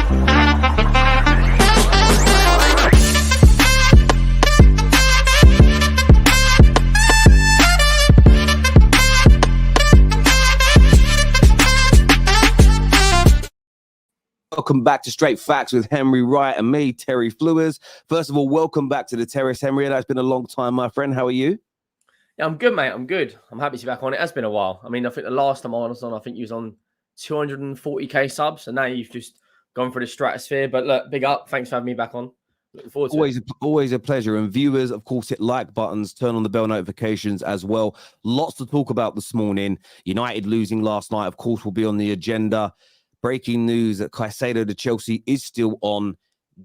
Welcome back to Straight Facts with Henry Wright and me, Terry Flewers. First of all, welcome back to the Terrace, Henry. It's been a long time, my friend. How are you? Yeah, I'm good, mate. I'm good. I'm happy to be back on. It has been a while. I mean, I think the last time I was on, I think you was on 240k subs, and now you've just gone for the stratosphere. But look, big up. Thanks for having me back on. Looking forward to it. Always a pleasure. And viewers, of course, hit like buttons, turn on the bell notifications as well. Lots to talk about this morning. United losing last night, of course, will be on the agenda. Breaking news that Caicedo to Chelsea is still on.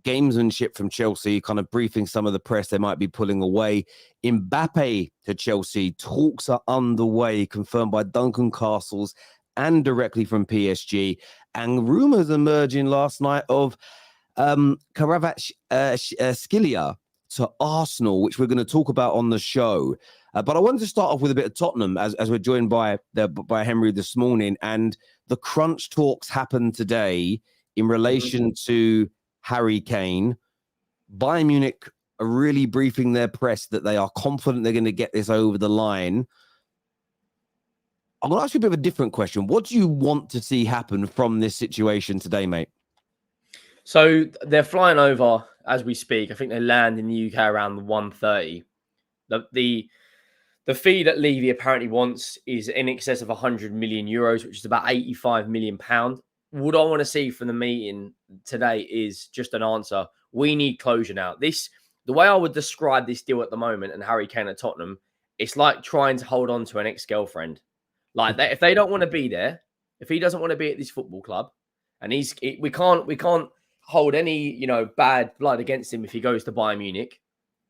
Gamesmanship from Chelsea, kind of briefing some of the press they might be pulling away. Mbappe to Chelsea, talks are underway, confirmed by Duncan Castles and directly from PSG. And rumours emerging last night of Kvaratskhelia to Arsenal, which we're going to talk about on the show. But I wanted to start off with a bit of Tottenham as we're joined by Henry this morning. And the crunch talks happened today in relation to Harry Kane. Bayern Munich are really briefing their press that they are confident they're going to get this over the line. I'm going to ask you a bit of a different question. What do you want to see happen from this situation today, mate? So they're flying over as we speak. I think they land in the UK around 1:30. The fee that Levy apparently wants is in excess of 100 million euros, which is about 85 million pounds. What I want to see from the meeting today is just an answer. We need closure now. The way I would describe this deal at the moment and Harry Kane at Tottenham, it's like trying to hold on to an ex-girlfriend. Like that, if they don't want to be there, if he doesn't want to be at this football club, and we can't hold any bad blood against him if he goes to Bayern Munich,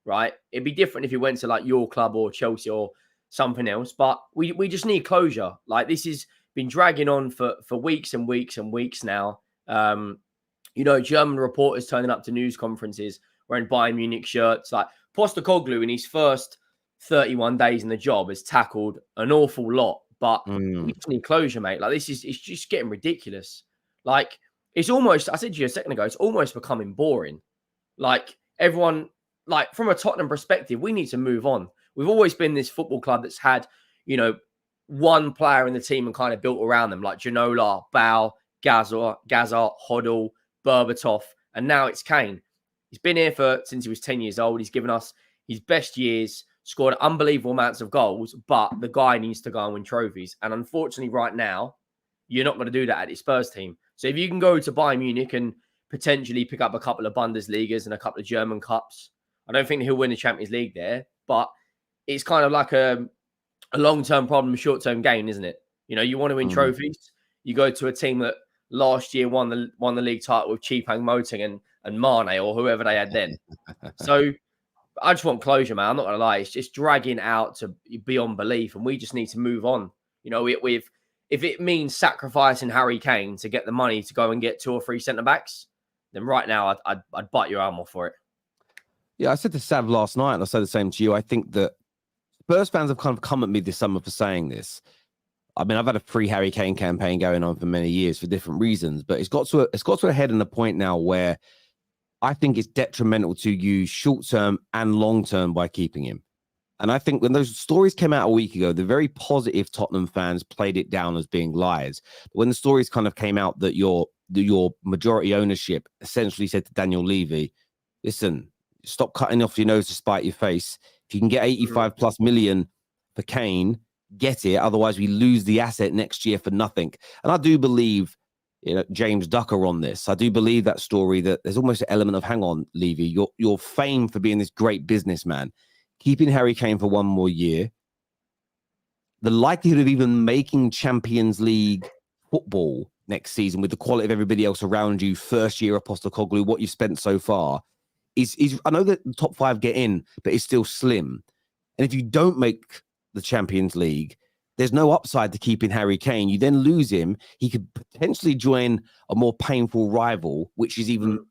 right? It'd be different if he went to like your club or Chelsea or something else. But we just need closure. Like this has been dragging on for weeks and weeks and weeks now. German reporters turning up to news conferences wearing Bayern Munich shirts. Like Postecoglou in his first 31 days in the job has tackled an awful lot. But we just need closure, mate. Like it's just getting ridiculous. Like it's almost, I said to you a second ago, it's almost becoming boring. Like everyone, like from a Tottenham perspective, we need to move on. We've always been this football club that's had, one player in the team and kind of built around them, like Ginola, Bow, Gazza, Hoddle, Berbatov, and now it's Kane. He's been here since he was 10 years old. He's given us his best years, scored unbelievable amounts of goals, but the guy needs to go and win trophies. And unfortunately, right now, you're not going to do that at the Spurs team. So if you can go to Bayern Munich and potentially pick up a couple of Bundesligas and a couple of German cups, I don't think he'll win the Champions League there, but it's kind of like a long-term problem, short-term gain, isn't it? You want to win trophies. You go to a team that last year won the league title with Chipang Moting and Mane or whoever they had then. So I just want closure, man. I'm not going to lie. It's just dragging out to beyond belief, and we just need to move on. If it means sacrificing Harry Kane to get the money to go and get 2 or 3 centre-backs, then right now I'd bite your arm off for it. Yeah, I said to Sav last night, and I said the same to you. I think that Spurs fans have kind of come at me this summer for saying this. I mean, I've had a free Harry Kane campaign going on for many years for different reasons, but it's got to a head and a point now where I think it's detrimental to you short-term and long-term by keeping him. And I think when those stories came out a week ago, the very positive Tottenham fans played it down as being lies. But when the stories kind of came out that your majority ownership essentially said to Daniel Levy, listen, stop cutting off your nose to spite your face. If you can get 85 plus million for Kane, get it. Otherwise, we lose the asset next year for nothing. And I do believe James Ducker on this. I do believe that story that there's almost an element of, hang on, Levy, you're famed for being this great businessman. Keeping Harry Kane for one more year, the likelihood of even making Champions League football next season with the quality of everybody else around you, first year of Postecoglou, what you've spent so far, is I know that the top 5 get in, but it's still slim. And if you don't make the Champions League, there's no upside to keeping Harry Kane. You then lose him. He could potentially join a more painful rival, which is even,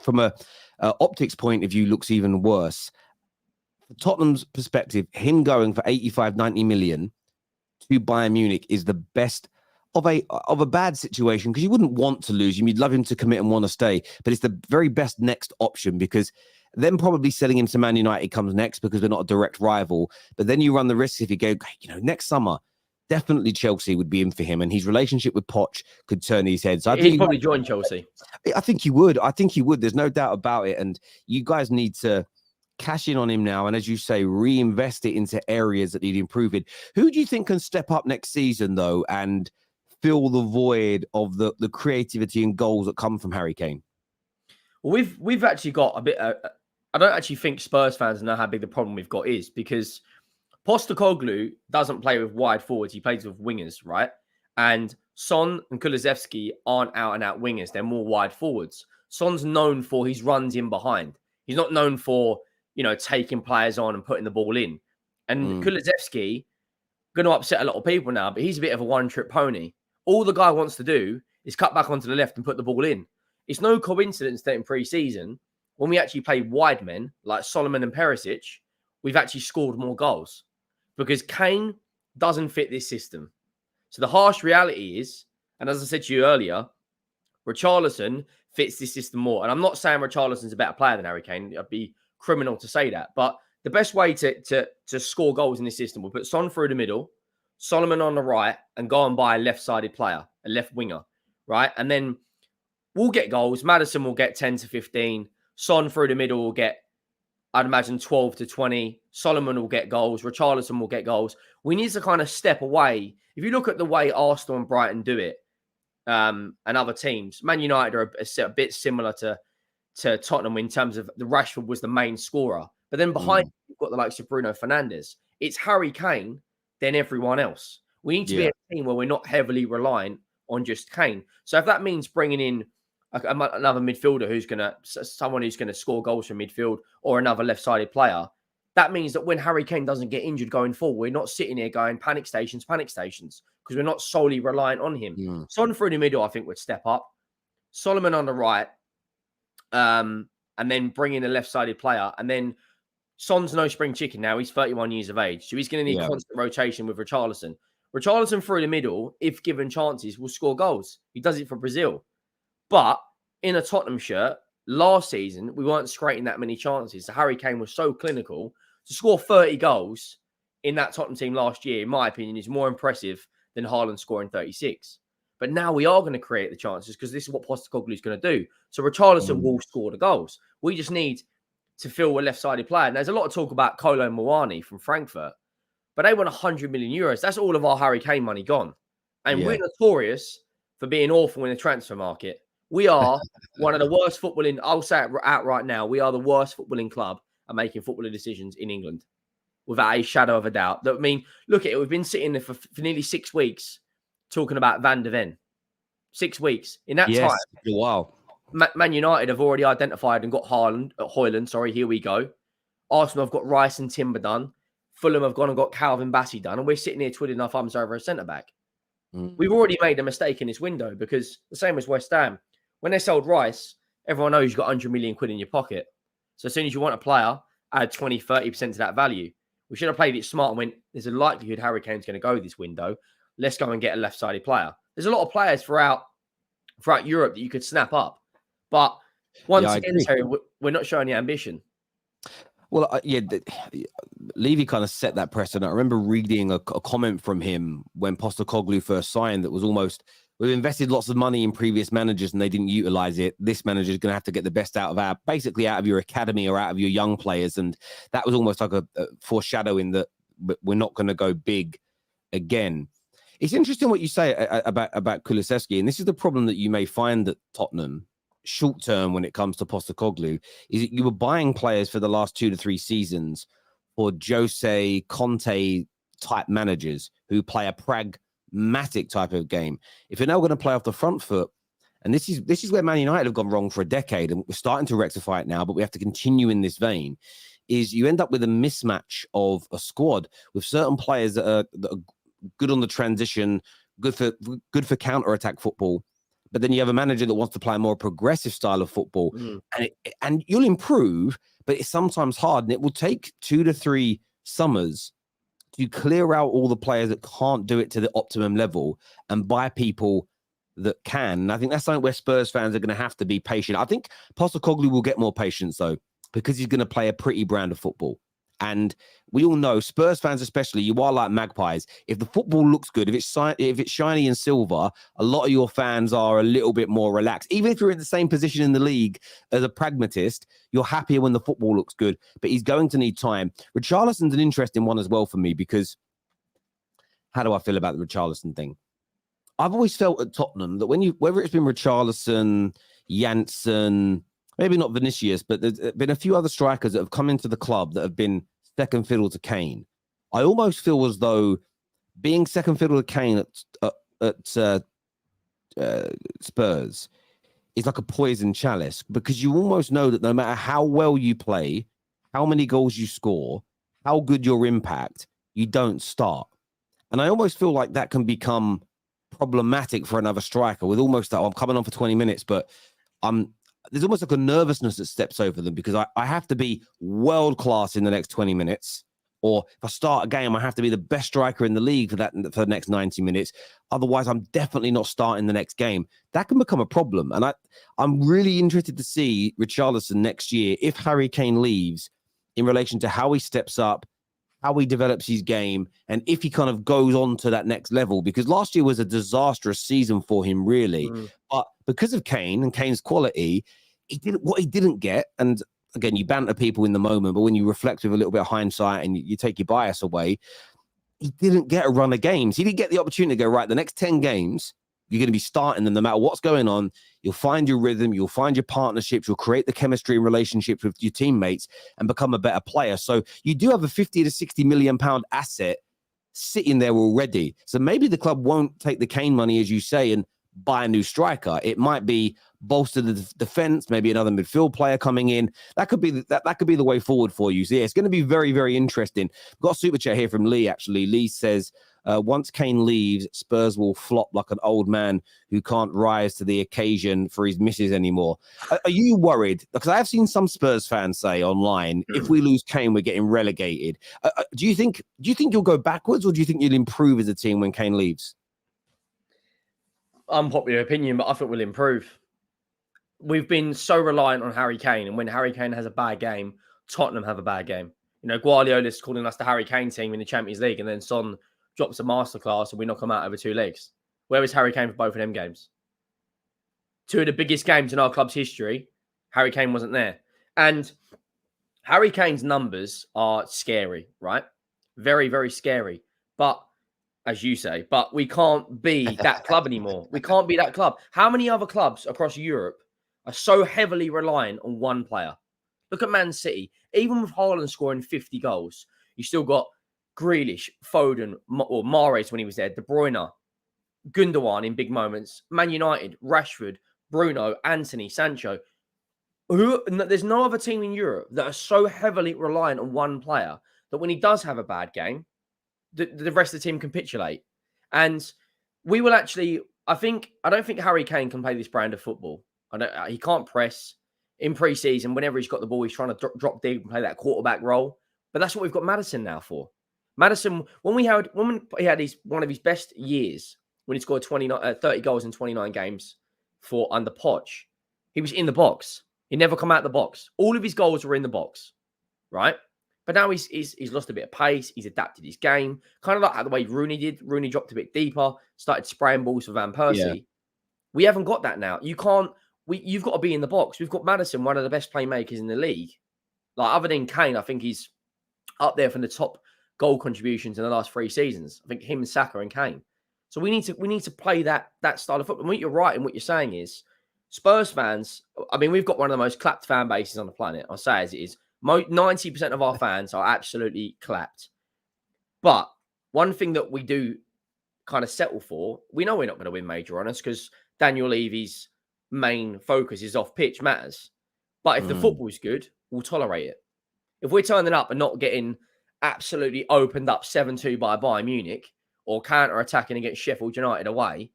from a optics point of view, looks even worse. From Tottenham's perspective, him going for 85, 90 million to Bayern Munich is the best of a bad situation, because you wouldn't want to lose him. You'd love him to commit and want to stay, but it's the very best next option, because then probably selling him to Man United comes next because they're not a direct rival. But then you run the risk if you go, next summer, definitely Chelsea would be in for him, and his relationship with Poch could turn his head. So he'd probably join Chelsea. I think he would. There's no doubt about it. And you guys need to cash in on him now, and as you say, reinvest it into areas that need improving. Who do you think can step up next season, though, and fill the void of the creativity and goals that come from Harry Kane? Well, we've actually got a bit. I don't actually think Spurs fans know how big the problem we've got is, because Postecoglou doesn't play with wide forwards; he plays with wingers, right? And Son and Kulusevski aren't out and out wingers; they're more wide forwards. Son's known for his runs in behind. He's not known for taking players on and putting the ball in. And Kulusevski going to upset a lot of people now, but he's a bit of a one-trick pony. All the guy wants to do is cut back onto the left and put the ball in. It's no coincidence that in pre-season, when we actually play wide men like Solomon and Perisic, we've actually scored more goals, because Kane doesn't fit this system. So the harsh reality is, and as I said to you earlier, Richarlison fits this system more. And I'm not saying Richarlison's a better player than Harry Kane. I'd be criminal to say that. But the best way to score goals in this system, we'll put Son through the middle, Solomon on the right, and go and buy a left-sided player, a left winger, right? And then we'll get goals. Maddison will get 10 to 15. Son through the middle will get, I'd imagine, 12 to 20. Solomon will get goals. Richarlison will get goals. We need to kind of step away. If you look at the way Arsenal and Brighton do it, and other teams, Man United are a bit similar to Tottenham in terms of the Rashford was the main scorer. But then behind you've got the likes of Bruno Fernandes. It's Harry Kane, then everyone else. We need to be a team where we're not heavily reliant on just Kane. So if that means bringing in another midfielder someone who's going to score goals from midfield, or another left-sided player, that means that when Harry Kane doesn't get injured going forward, we're not sitting here going panic stations, because we're not solely reliant on him. Son through the middle, I think, would step up. Solomon on the right, and then bring in a left-sided player. And then Son's no spring chicken now. He's 31 years of age. So he's going to need constant rotation with Richarlison. Richarlison through the middle, if given chances, will score goals. He does it for Brazil. But in a Tottenham shirt, last season, we weren't scraping that many chances. So Harry Kane was so clinical. To score 30 goals in that Tottenham team last year, in my opinion, is more impressive than Haaland scoring 36. But now we are going to create the chances, because this is what Postecoglou is going to do. So Richarlison will score the goals. We just need to fill a left-sided player. And there's a lot of talk about Kolo Muani from Frankfurt, but they want 100 million euros. That's all of our Harry Kane money gone. And we're notorious for being awful in the transfer market. We are one of the worst footballing, I'll say it out right now, we are the worst footballing club at making footballing decisions in England, without a shadow of a doubt. I mean, look at it. We've been sitting there for nearly 6 weeks talking about Van de Ven. 6 weeks. In that time, wow. Man United have already identified and got Højlund. Here we go. Arsenal have got Rice and Timber done. Fulham have gone and got Calvin Bassey done. And we're sitting here twiddling our thumbs over a centre-back. We've already made a mistake in this window, because the same as West Ham, when they sold Rice, everyone knows you've got 100 million quid in your pocket. So as soon as you want a player, add 20, 30% to that value. We should have played it smart and went, there's a likelihood Harry Kane's going to go this window. Let's go and get a left-sided player. There's a lot of players throughout Europe that you could snap up. But once again, Terry, we're not showing the ambition. Well, Levy kind of set that precedent. I remember reading a comment from him when Postecoglou first signed that was almost, we've invested lots of money in previous managers and they didn't utilize it. This manager is going to have to get the best out of your academy or out of your young players. And that was almost like a foreshadowing that we're not going to go big again. It's interesting what you say about Kulusevski. And this is the problem that you may find at Tottenham short term when it comes to Postecoglou, is that you were buying players for the last 2 to 3 seasons for Jose Conte type managers who play a pragmatic type of game. If you're now going to play off the front foot, and this is where Man United have gone wrong for a decade, and we're starting to rectify it now, but we have to continue in this vein, is you end up with a mismatch of a squad with certain players that are good on the transition, good for counter-attack football, but then you have a manager that wants to play a more progressive style of football, and you'll improve, but it's sometimes hard, and it will take 2 to 3 summers to clear out all the players that can't do it to the optimum level and buy people that can. And I think that's something where Spurs fans are going to have to be patient. I think Postecoglou will get more patience, though, because he's going to play a pretty brand of football. And we all know, Spurs fans especially, you are like magpies. If the football looks good, if it's shiny and silver, a lot of your fans are a little bit more relaxed. Even if you're in the same position in the league as a pragmatist, you're happier when the football looks good. But he's going to need time. Richarlison's an interesting one as well for me, because how do I feel about the Richarlison thing? I've always felt at Tottenham that whether it's been Richarlison, Janssen, maybe not Vinicius, but there's been a few other strikers that have come into the club that have been second fiddle to Kane. I almost feel as though being second fiddle to Kane at Spurs is like a poison chalice, because you almost know that no matter how well you play, how many goals you score, how good your impact, you don't start. And I almost feel like that can become problematic for another striker with almost that, I'm coming on for 20 minutes, but there's almost like a nervousness that steps over them, because I have to be world class in the next 20 minutes. Or if I start a game, I have to be the best striker in the league for the next 90 minutes. Otherwise, I'm definitely not starting the next game. That can become a problem. And I'm really interested to see Richarlison next year, if Harry Kane leaves, in relation to how he steps up, how he develops his game, and if he kind of goes on to that next level. Because last year was a disastrous season for him, really. But because of Kane and Kane's quality, he didn't get. And again, you banter people in the moment, but when you reflect with a little bit of hindsight and you take your bias away, he didn't get a run of games. He didn't get the opportunity to go, right, the next 10 games, you're going to be starting them no matter what's going on. You'll find your rhythm. You'll find your partnerships. You'll create the chemistry and relationships with your teammates and become a better player. So you do have a 50 to 60 million pound asset sitting there already. So maybe the club won't take the Kane money, as you say, and buy a new striker. It might be bolster the defense, maybe another midfield player coming in. That could be the way forward for you. So yeah, it's going to be very, very interesting. We've got a super chat here from Lee, actually. Lee says, once Kane leaves, Spurs will flop like an old man who can't rise to the occasion for his misses anymore. Are you worried? Because I have seen some Spurs fans say online, if we lose Kane, we're getting relegated. Do you think you'll go backwards, or do you think you'll improve as a team when Kane leaves? Unpopular opinion, but I think we'll improve. We've been so reliant on Harry Kane, and when Harry Kane has a bad game, Tottenham have a bad game. You know, Guardiola's calling us the Harry Kane team in the Champions League, and then Son drops a masterclass and we knock him out over 2 legs. Where was Harry Kane for both of them games? 2 of the biggest games in our club's history, Harry Kane wasn't there. And Harry Kane's numbers are scary, right? Very, very scary. But as you say, but we can't be that club anymore. We can't be that club. How many other clubs across Europe are so heavily reliant on one player? Look at Man City. Even with Haaland scoring 50 goals, you still got Grealish, Foden, or Mahrez when he was there, De Bruyne, Gundogan in big moments, Man United, Rashford, Bruno, Anthony, Sancho. There's no other team in Europe that are so heavily reliant on one player that when he does have a bad game, the rest of the team capitulate. And we will actually, I don't think Harry Kane can play this brand of football. He can't press. In pre-season, whenever he's got the ball, he's trying to drop deep and play that quarterback role. But that's what we've got Maddison now for. Maddison, when he had one of his best years, when he scored 30 goals in 29 games for under Poch, he was in the box. He never come out of the box. All of his goals were in the box, right? But now he's lost a bit of pace. He's adapted his game, kind of like the way Rooney did. Rooney dropped a bit deeper, started spraying balls for Van Persie. Yeah. We haven't got that now. You've got to be in the box. We've got Maddison, one of the best playmakers in the league. Like, other than Kane, I think he's up there from the top goal contributions in the last 3 seasons. I think him, Saka, and Kane. So we need to play that style of football. And what you're right in what you're saying is, Spurs fans, I mean, we've got one of the most clapped fan bases on the planet. I'll say as it is. 90% of our fans are absolutely clapped. But one thing that we do kind of settle for, we know we're not going to win major honours because Daniel Levy's main focus is off pitch matters. But if the football's good, we'll tolerate it. If we're turning up and not getting absolutely opened up 7-2 by Bayern Munich or counter-attacking against Sheffield United away,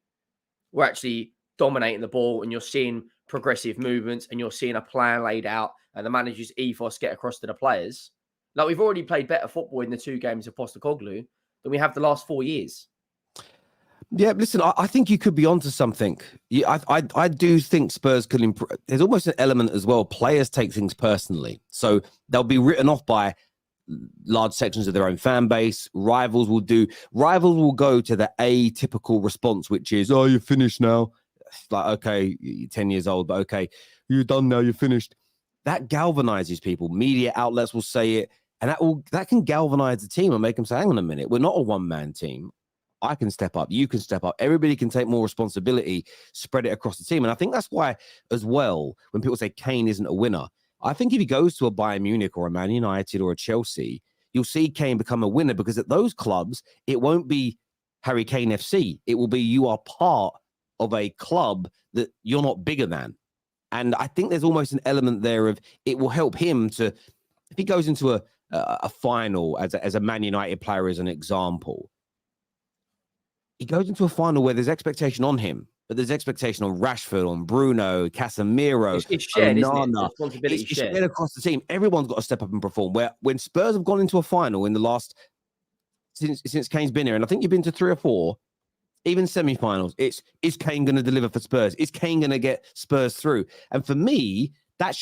we're actually dominating the ball and you're seeing progressive movements and you're seeing a plan laid out and the manager's ethos get across to the players, Like, we've already played better football in the 2 games of Postecoglou than we have the last 4 years. Yeah, listen, I think you could be onto something. Yeah, I do think Spurs could improve. There's almost an element as well. Players take things personally, so they'll be written off by large sections of their own fan base. Rivals will go to the atypical response, which is, "Oh, you're finished now." It's like, okay, you're 10 years old, but okay, you're done now. You're finished. That galvanizes people. Media outlets will say it, and that can galvanize the team and make them say, "Hang on a minute, we're not a one-man team. I can step up. You can step up. Everybody can take more responsibility, spread it across the team." And I think that's why, as well, when people say Kane isn't a winner, I think if he goes to a Bayern Munich or a Man United or a Chelsea, you'll see Kane become a winner, because at those clubs, it won't be Harry Kane FC. It will be you are part of a club that you're not bigger than. And I think there's almost an element there of it will help him to, if he goes into a final as a Man United player, as an example, he goes into a final where there's expectation on him, but there's expectation on Rashford, on Bruno, Casemiro, It's shared, isn't it? Onana. Responsibility It's shared across the team. Everyone's got to step up and perform. Where when Spurs have gone into a final in the last, since Kane's been here, and I think you've been to 3 or 4, even semi-finals, is Kane going to deliver for Spurs? Is Kane going to get Spurs through? And for me, that's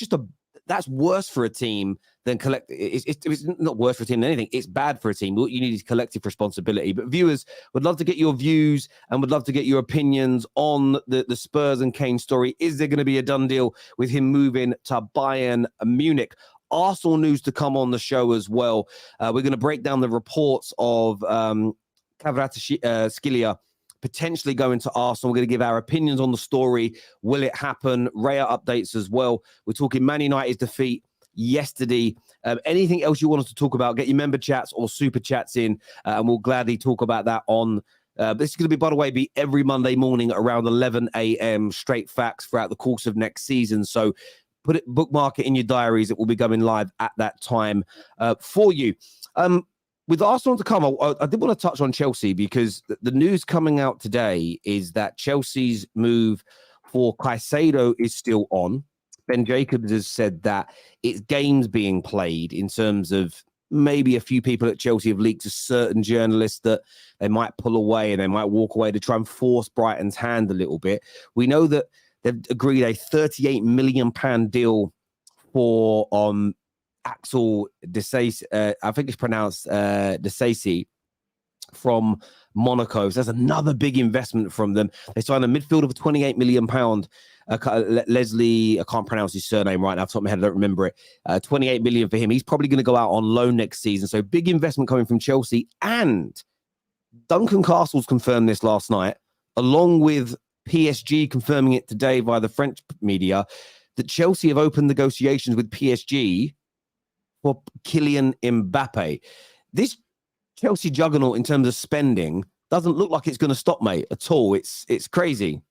worse for a team than it's not worse for a team than anything. It's bad for a team. What you need is collective responsibility. But viewers, would love to get your views and would love to get your opinions on the Spurs and Kane story. Is there going to be a done deal with him moving to Bayern Munich? Arsenal news to come on the show as well. We're going to break down the reports of Kvaratskhelia potentially going to Arsenal. We're going to give our opinions on the story. Will it happen? Raya updates as well. We're talking Man United's defeat yesterday. Anything else you want us to talk about, get your member chats or super chats in, and we'll gladly talk about that on this is going to be, by the way, every Monday morning around 11 a.m. straight facts throughout the course of next season. So bookmark it in your diaries. It will be going live at that time for you. With Arsenal to come, I did want to touch on Chelsea, because the news coming out today is that Chelsea's move for Caicedo is still on. Ben Jacobs has said that it's games being played, in terms of maybe a few people at Chelsea have leaked to certain journalists that they might pull away and they might walk away to try and force Brighton's hand a little bit. We know that they've agreed a £38 million deal for Axel Disasi, I think it's pronounced Disasi, from Monaco. So that's another big investment from them. They signed a midfielder for £28 million. Leslie, I can't pronounce his surname right now off the top of my head, I don't remember it. 28 million for him. He's probably going to go out on loan next season. So big investment coming from Chelsea. And Duncan Castle's confirmed this last night, along with PSG confirming it today via the French media, that Chelsea have opened negotiations with PSG for Kylian Mbappe. This Chelsea juggernaut in terms of spending doesn't look like it's going to stop, mate, at all. It's crazy.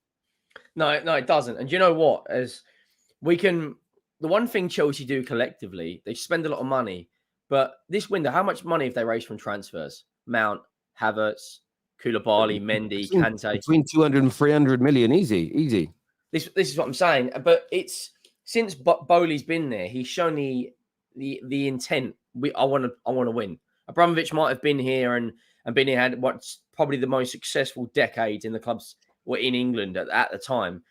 No, it doesn't. And you know what? The one thing Chelsea do collectively, they spend a lot of money. But this window, how much money have they raised from transfers? Mount, Havertz, Koulibaly, Mendy, Kante. Between 200 and 300 million, easy. This is what I'm saying. But it's since Bowley's been there, he's shown the intent. I want to win. Abramovich might have been here and been here, had what's probably the most successful decade in the clubs were in England at the time.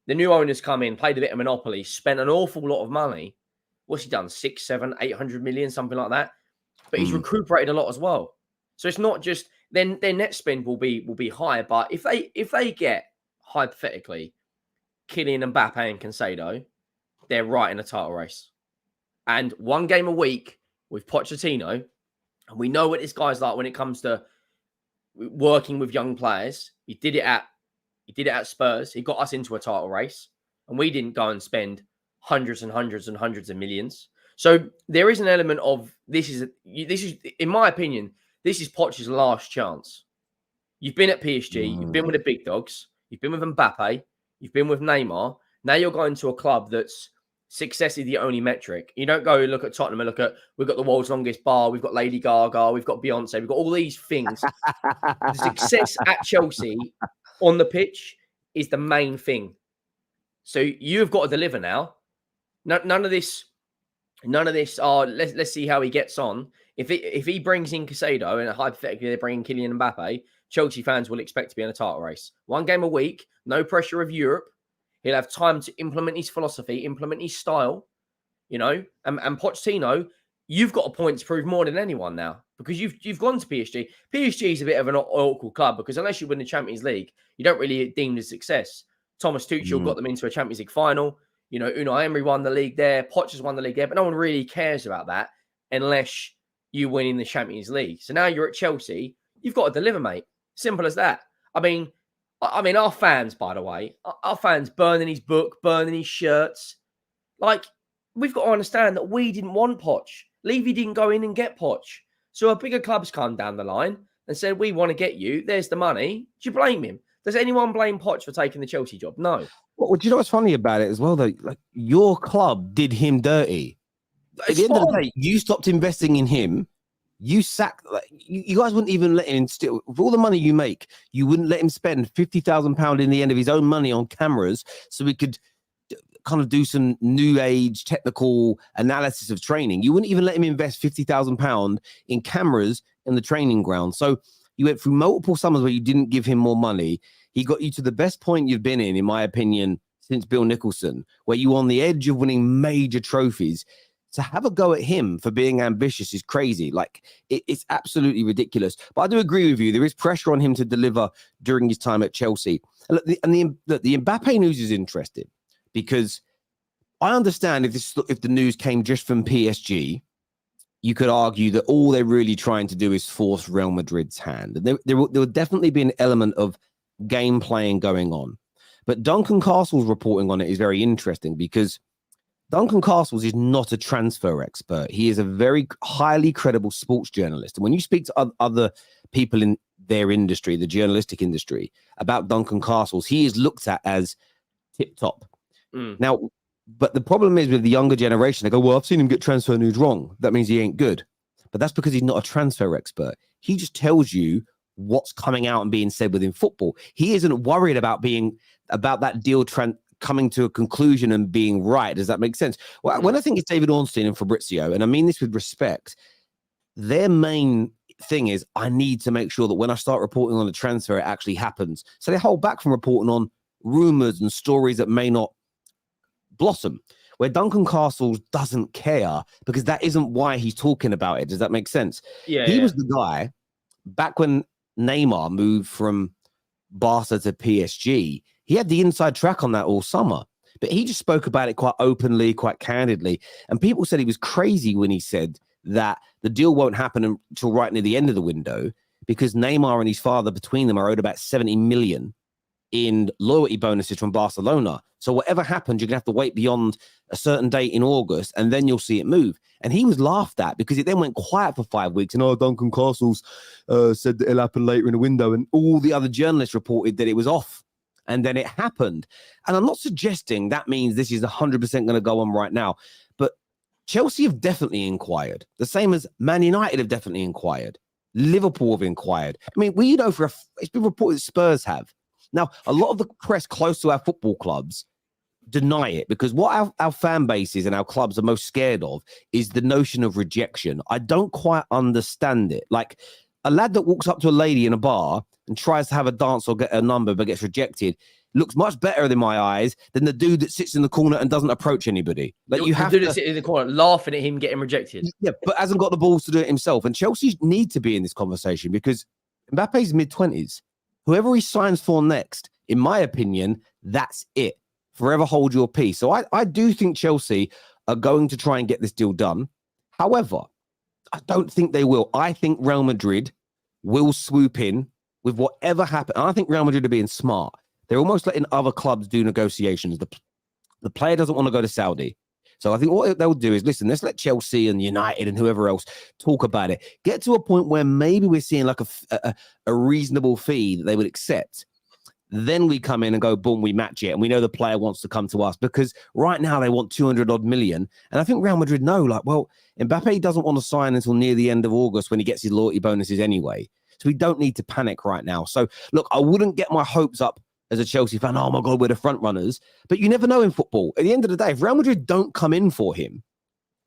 The new owners come in, played a bit of Monopoly, spent an awful lot of money. What's he done? 6, 7, 800 million, something like that. But he's recuperated a lot as well. So it's not just then their net spend will be higher. But if they get, hypothetically, Kylian Mbappe and Caicedo, they're right in a title race. And one game a week with Pochettino, and we know what this guy's like when it comes to working with young players. He did it at Spurs. He got us into a title race, and we didn't go and spend hundreds and hundreds and hundreds of millions. So there is an element of this is in my opinion, this is Poch's last chance. You've been at PSG, you've been with the big dogs, you've been with Mbappe, you've been with Neymar. Now you're going to a club that's success is the only metric. You don't go look at Tottenham and look at, we've got the world's longest bar, we've got Lady Gaga, we've got Beyonce, we've got all these things. The success at Chelsea on the pitch is the main thing. So you've got to deliver now. None of this, None of this. Oh, let's see how he gets on. If he brings in Caicedo and hypothetically they bring in Kylian Mbappe, Chelsea fans will expect to be in a title race. One game a week, no pressure of Europe. He'll have time to implement his philosophy, implement his style, and Pochettino, you've got a point to prove more than anyone now because you've gone to PSG. PSG is a bit of an awkward club because unless you win the Champions League, you don't really deem as success. Thomas Tuchel got them into a Champions League final. Unai Emery won the league there. Poch has won the league there, but no one really cares about that unless you win in the Champions League. So now you're at Chelsea. You've got to deliver, mate. Simple as that. I mean, our fans, by the way, our fans burning his book, burning his shirts. Like, we've got to understand that we didn't want Poch. Levy didn't go in and get Poch. So a bigger club's come down the line and said, we want to get you. There's the money. Do you blame him? Does anyone blame Poch for taking the Chelsea job? No. Well, do you know what's funny about it as well, though? Like, your club did him dirty. At the end of the day, you stopped investing in him. You sacked. You guys wouldn't even let him still. With all the money you make, you wouldn't let him spend £50,000 in the end of his own money on cameras so we could kind of do some new age technical analysis of training. You wouldn't even let him invest £50,000 in cameras in the training ground. So you went through multiple summers where you didn't give him more money. He got you to the best point you've been in my opinion, since Bill Nicholson, where you were on the edge of winning major trophies. To have a go at him for being ambitious is crazy. Like, it's absolutely ridiculous. But I do agree with you. There is pressure on him to deliver during his time at Chelsea. And the Mbappe news is interesting because I understand if the news came just from PSG, you could argue that all they're really trying to do is force Real Madrid's hand. And there will definitely be an element of game playing going on. But Duncan Castle's reporting on it is very interesting because Duncan Castles is not a transfer expert. He is a very highly credible sports journalist. And when you speak to other people in their industry, the journalistic industry, about Duncan Castles, he is looked at as tip-top. Now, but the problem is with the younger generation, they go, well, I've seen him get transfer news wrong. That means he ain't good. But that's because he's not a transfer expert. He just tells you what's coming out and being said within football. He isn't worried about that deal coming to a conclusion and being right. Does that make sense? Well, when I think it's David Ornstein and Fabrizio, and I mean this with respect, their main thing is I need to make sure that when I start reporting on the transfer, it actually happens. So they hold back from reporting on rumors and stories that may not blossom, where Duncan Castles doesn't care because that isn't why he's talking about it. Does that make sense? Yeah. He was the guy back when Neymar moved from Barca to PSG. He had the inside track on that all summer, but he just spoke about it quite openly, quite candidly. And people said he was crazy when he said that the deal won't happen until right near the end of the window because Neymar and his father between them are owed about 70 million in loyalty bonuses from Barcelona. So whatever happens, you're going to have to wait beyond a certain date in August, and then you'll see it move. And he was laughed at because it then went quiet for 5 weeks. And Duncan Castles said that it'll happen later in the window. And all the other journalists reported that it was off. And then it happened. And I'm not suggesting that means this is 100% going to go on right now. But Chelsea have definitely inquired. The same as Man United have definitely inquired. Liverpool have inquired. I mean, it's been reported that Spurs have. Now, a lot of the press close to our football clubs deny it because what our fan bases and our clubs are most scared of is the notion of rejection. I don't quite understand it. Like a lad that walks up to a lady in a bar and tries to have a dance or get a number but gets rejected looks much better in my eyes than the dude that sits in the corner and doesn't approach anybody. Like you have to sit in the corner laughing at him getting rejected. Yeah, but hasn't got the balls to do it himself. And Chelsea need to be in this conversation because Mbappe's mid-20s. Whoever he signs for next, in my opinion, that's it. Forever hold your peace. So I do think Chelsea are going to try and get this deal done. However, I don't think they will. I think Real Madrid will swoop in with whatever happens. I think Real Madrid are being smart. They're almost letting other clubs do negotiations. The player doesn't want to go to Saudi. So I think what they'll do is, listen, let's let Chelsea and United and whoever else talk about it. Get to a point where maybe we're seeing like a reasonable fee that they would accept. Then we come in and go, boom, we match it. And we know the player wants to come to us because right now they want 200 odd million. And I think Real Madrid know, like, well, Mbappe doesn't want to sign until near the end of August when he gets his loyalty bonuses anyway. So we don't need to panic right now. So look, I wouldn't get my hopes up as a Chelsea fan. Oh my God, we're the front runners. But you never know in football. At the end of the day, if Real Madrid don't come in for him,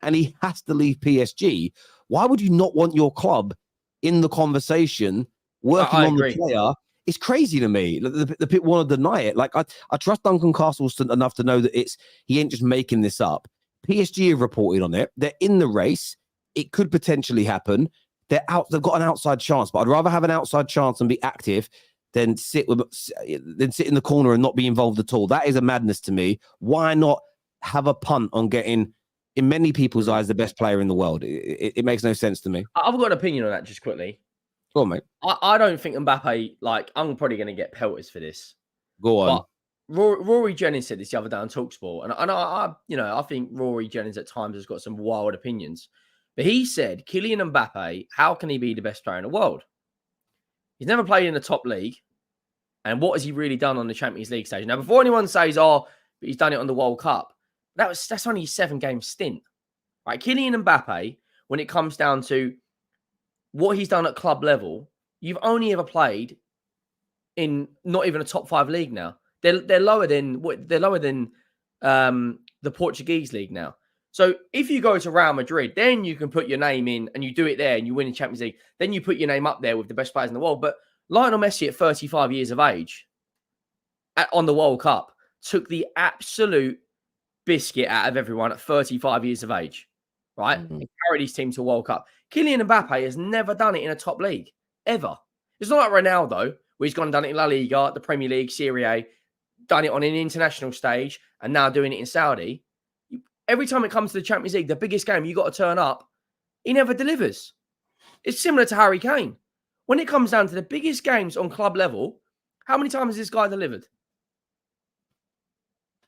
and he has to leave PSG, why would you not want your club in the conversation, working on agree. the player? It's crazy to me. The people want to deny it. Like I trust Duncan Castles enough to know that he ain't just making this up. PSG have reported on it. They're in the race. It could potentially happen. They're out. They've got an outside chance, but I'd rather have an outside chance and be active than sit in the corner and not be involved at all. That is a madness to me. Why not have a punt on getting, in many people's eyes, the best player in the world? It makes no sense to me. I've got an opinion on that just quickly. Go on, mate. I don't think Mbappe, like, I'm probably going to get pelters for this. Go on. But Rory Jennings said this the other day on TalkSport, and I think Rory Jennings at times has got some wild opinions. But he said, Kylian Mbappe, how can he be the best player in the world? He's never played in the top league. And what has he really done on the Champions League stage? Now, before anyone says, but he's done it on the World Cup, that's only a 7-game stint. Right? Kylian Mbappe, when it comes down to what he's done at club level, you've only ever played in not even a top 5 league now. They're lower than the Portuguese league now. So if you go to Real Madrid, then you can put your name in and you do it there and you win the Champions League. Then you put your name up there with the best players in the world. But Lionel Messi at 35 years of age on the World Cup took the absolute biscuit out of everyone at 35 years of age, right? Mm-hmm. And carried his team to a World Cup. Kylian Mbappe has never done it in a top league, ever. It's not like Ronaldo, where he's gone and done it in La Liga, the Premier League, Serie A, done it on an international stage, and now doing it in Saudi. Every time it comes to the Champions League, the biggest game, you got to turn up. He never delivers. It's similar to Harry Kane. When it comes down to the biggest games on club level, how many times has this guy delivered?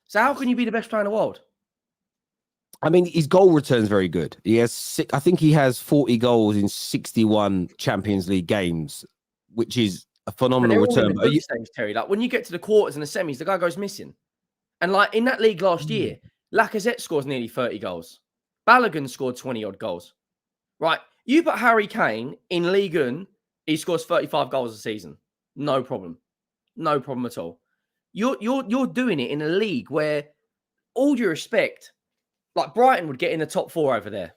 So how can you be the best player in the world? I mean, his goal return's very good. I think he has 40 goals in 61 Champions League games, which is a phenomenal return. But stage, Terry, like when you get to the quarters and the semis, the guy goes missing. And like in that league last year, Lacazette scores nearly 30 goals. Balogun scored 20-odd goals. Right? You put Harry Kane in Ligue 1, he scores 35 goals a season. No problem. No problem at all. You're doing it in a league where, all due respect, like Brighton would get in the top 4 over there.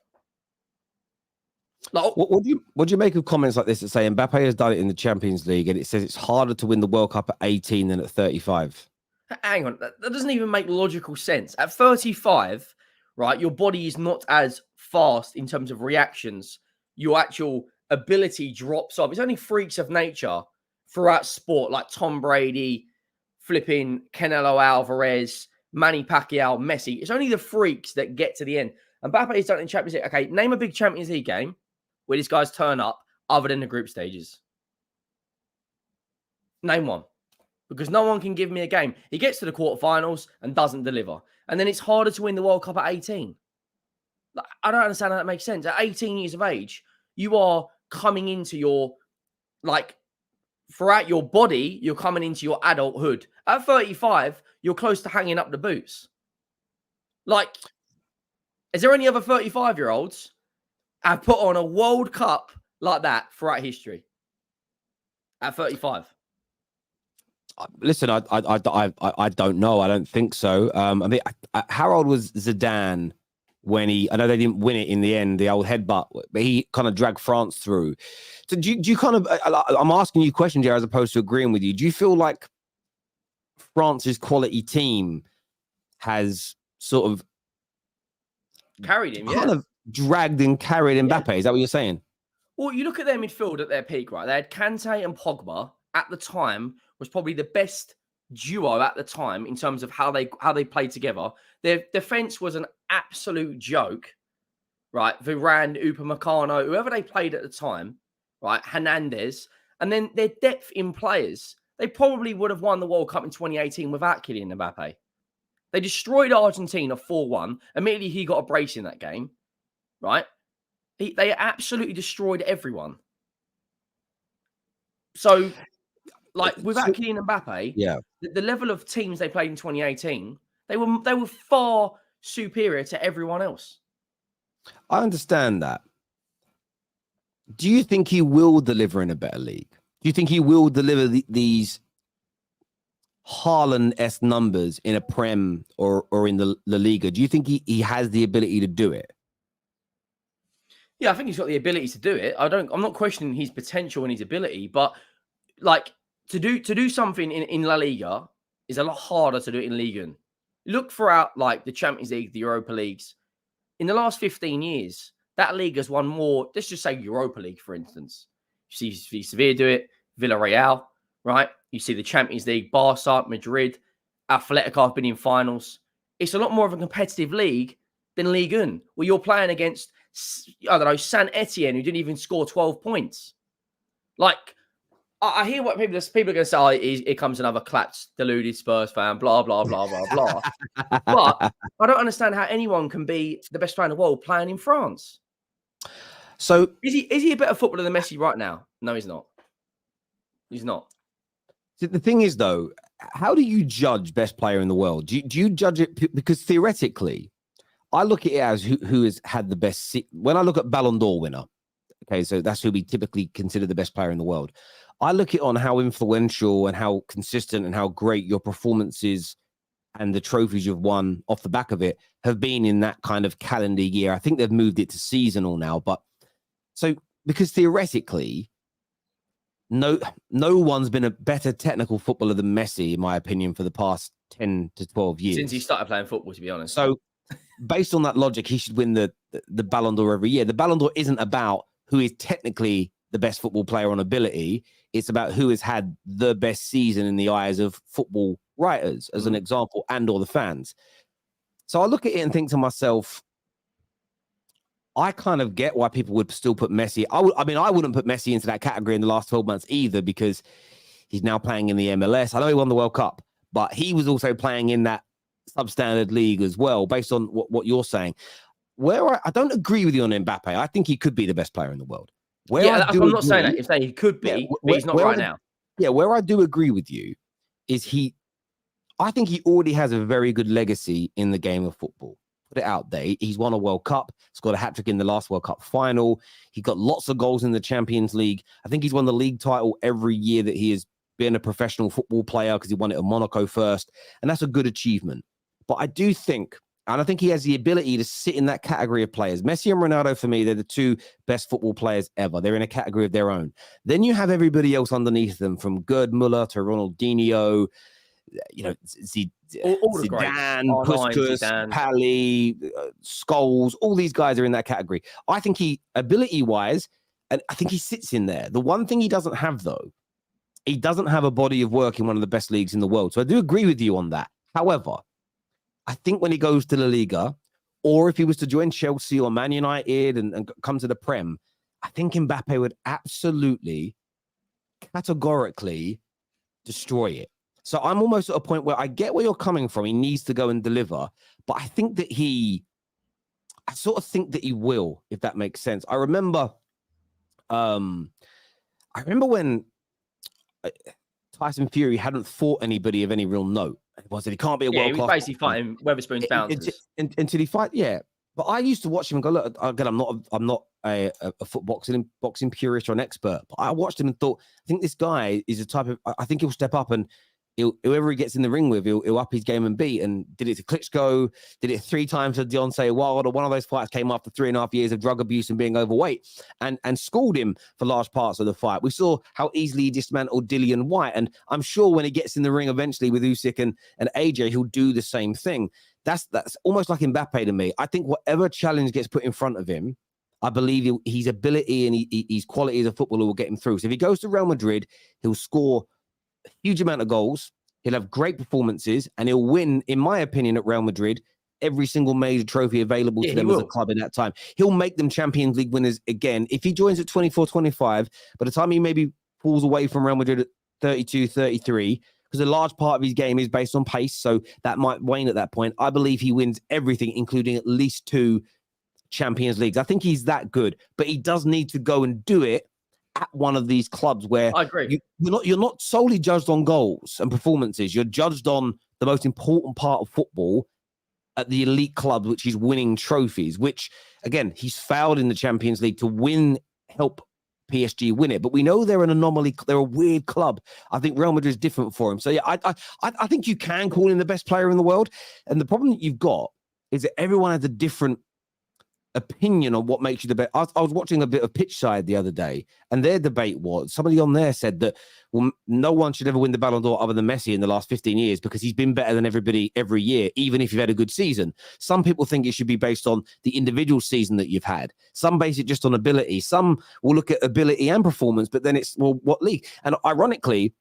Like, what do you make of comments like this that say Mbappe has done it in the Champions League and it says it's harder to win the World Cup at 18 than at 35? Hang on, that doesn't even make logical sense. At 35, right, your body is not as fast in terms of reactions. Your actual ability drops off. It's only freaks of nature throughout sport, like Tom Brady, flipping Canelo Alvarez, Manny Pacquiao, Messi. It's only the freaks that get to the end. Mbappe has done it in Champions League. Okay, name a big Champions League game where these guys turn up other than the group stages. Name one. Because no one can give me a game. He gets to the quarterfinals and doesn't deliver. And then it's harder to win the World Cup at 18. I don't understand how that makes sense. At 18 years of age, you are coming into your, like, throughout your body, you're coming into your adulthood. At 35, you're close to hanging up the boots. Like, is there any other 35-year-olds have put on a World Cup like that throughout history? At 35. Listen, I don't know. I don't think so. I mean, how old was Zidane when I know they didn't win it in the end, the old headbutt, but he kind of dragged France through. So do you kind of, I'm asking you questions here as opposed to agreeing with you. Do you feel like France's quality team has sort of carried him, kind of dragged and carried Mbappe? Yeah. Is that what you're saying? Well, you look at their midfield at their peak, right? They had Kante and Pogba at the time was probably the best duo at the time in terms of how they played together. Their defense was an absolute joke, right? Varane, Upamecano, whoever they played at the time, right? Hernandez. And then their depth in players, they probably would have won the World Cup in 2018 without Kylian Mbappe. They destroyed Argentina 4-1. Immediately he got a brace in that game, right? They absolutely destroyed everyone. So, like, without Kylian Mbappe, the level of teams they played in 2018, they were far superior to everyone else. I understand that. Do you think he will deliver in a better league? Do you think he will deliver these Haaland-esque numbers in a Prem or in the La Liga? Do you think he has the ability to do it? Yeah, I think he's got the ability to do it. I'm not questioning his potential and his ability, but like to do something in La Liga is a lot harder to do it in Liga. Look throughout like the Champions League, the Europa Leagues. In the last 15 years, that league has won more. Let's just say Europa League, for instance. You see Sevilla do it, Villarreal, right? You see the Champions League, Barca, Madrid, Atletico have been in finals. It's a lot more of a competitive league than Ligue 1, where you're playing against, I don't know, Saint Etienne, who didn't even score 12 points. Like, I hear what people are going to say, oh, here comes another clutch, deluded Spurs fan, blah, blah, blah, blah, blah. But I don't understand how anyone can be the best player in the world playing in France. So is he a better footballer than Messi right now? No, he's not. He's not. The thing is, though, how do you judge best player in the world? Do you judge it because theoretically, I look at it as who has had the best. When I look at Ballon d'Or winner, okay, so that's who we typically consider the best player in the world. I look at on how influential and how consistent and how great your performances and the trophies you've won off the back of it have been in that kind of calendar year. I think they've moved it to seasonal now, but so because theoretically, no one's been a better technical footballer than Messi, in my opinion, for the past 10 to 12 years. Since he started playing football, to be honest. So based on that logic, he should win the Ballon d'Or every year. The Ballon d'Or isn't about who is technically the best football player on ability. It's about who has had the best season in the eyes of football writers, as an example, and or the fans. So I look at it and think to myself, I kind of get why people would still put Messi. I wouldn't put Messi into that category in the last 12 months either, because he's now playing in the MLS. I know he won the World Cup, but he was also playing in that substandard league as well, based on what you're saying. Where I don't agree with you on Mbappe. I think he could be the best player in the world. I'm not saying that. You're saying he could be, but he's not right now. Yeah, where I do agree with you is I think he already has a very good legacy in the game of football. Put it out there. He's won a World Cup, scored a hat-trick in the last World Cup final. He got lots of goals in the Champions League. I think he's won the league title every year that he has been a professional football player, because he won it at Monaco first. And that's a good achievement. But I do think, and I think he has the ability to sit in that category of players. Messi and Ronaldo, for me, they're the two best football players ever. They're in a category of their own. Then you have everybody else underneath them, from Gerd Muller to Ronaldinho, Zidane, Puskas, Pally, Scholes, all these guys are in that category. I think ability-wise, and I think he sits in there. The one thing he doesn't have, though, he doesn't have a body of work in one of the best leagues in the world. So I do agree with you on that. However, I think when he goes to La Liga, or if he was to join Chelsea or Man United and come to the Prem, I think Mbappe would absolutely, categorically destroy it. So I'm almost at a point where I get where you're coming from. He needs to go and deliver, but I think that I sort of think that he will, if that makes sense. I remember when Tyson Fury hadn't fought anybody of any real note. He said he can't be a world class. He was basically fighting Weatherspoon's bouncers until he fight. Yeah, but I used to watch him and go, look, again, I'm not a boxing purist or an expert, but I watched him and thought, I think this guy is a type of. I think he'll step up and whoever he gets in the ring with, he'll up his game and beat. And did it to Klitschko, did it 3 times to Deontay Wilder. One of those fights came after 3.5 years of drug abuse and being overweight, and schooled him for large parts of the fight. We saw how easily he dismantled Dillian White, and I'm sure when he gets in the ring eventually with Usyk and AJ, he'll do the same thing. That's almost like Mbappe to me. I think whatever challenge gets put in front of him, I believe his ability and his quality as a footballer will get him through. So if he goes to Real Madrid, he'll score a huge amount of goals. He'll have great performances, and he'll win, in my opinion, at Real Madrid, every single major trophy available to them as a club in that time. He'll make them Champions League winners again. If he joins at 24, 25, by the time he maybe pulls away from Real Madrid at 32, 33, because a large part of his game is based on pace, so that might wane at that point. I believe he wins everything, including at least 2 Champions Leagues. I think he's that good, but he does need to go and do it at one of these clubs where I agree. You're not solely judged on goals and performances. You're judged on the most important part of football at the elite clubs, which is winning trophies, which, again, he's failed in the Champions League to help PSG win it. But we know they're an anomaly. They're a weird club. I think Real Madrid is different for him. So, yeah, I think you can call him the best player in the world. And the problem that you've got is that everyone has a different opinion on what makes you the best. I was watching a bit of Pitch Side the other day, and their debate was, somebody on there said that, well, no one should ever win the Ballon d'Or other than Messi in the last 15 years because he's been better than everybody every year, even if you've had a good season. Some people think it should be based on the individual season that you've had. Some base it just on ability. Some will look at ability and performance, but then it's, well, what league? And ironically,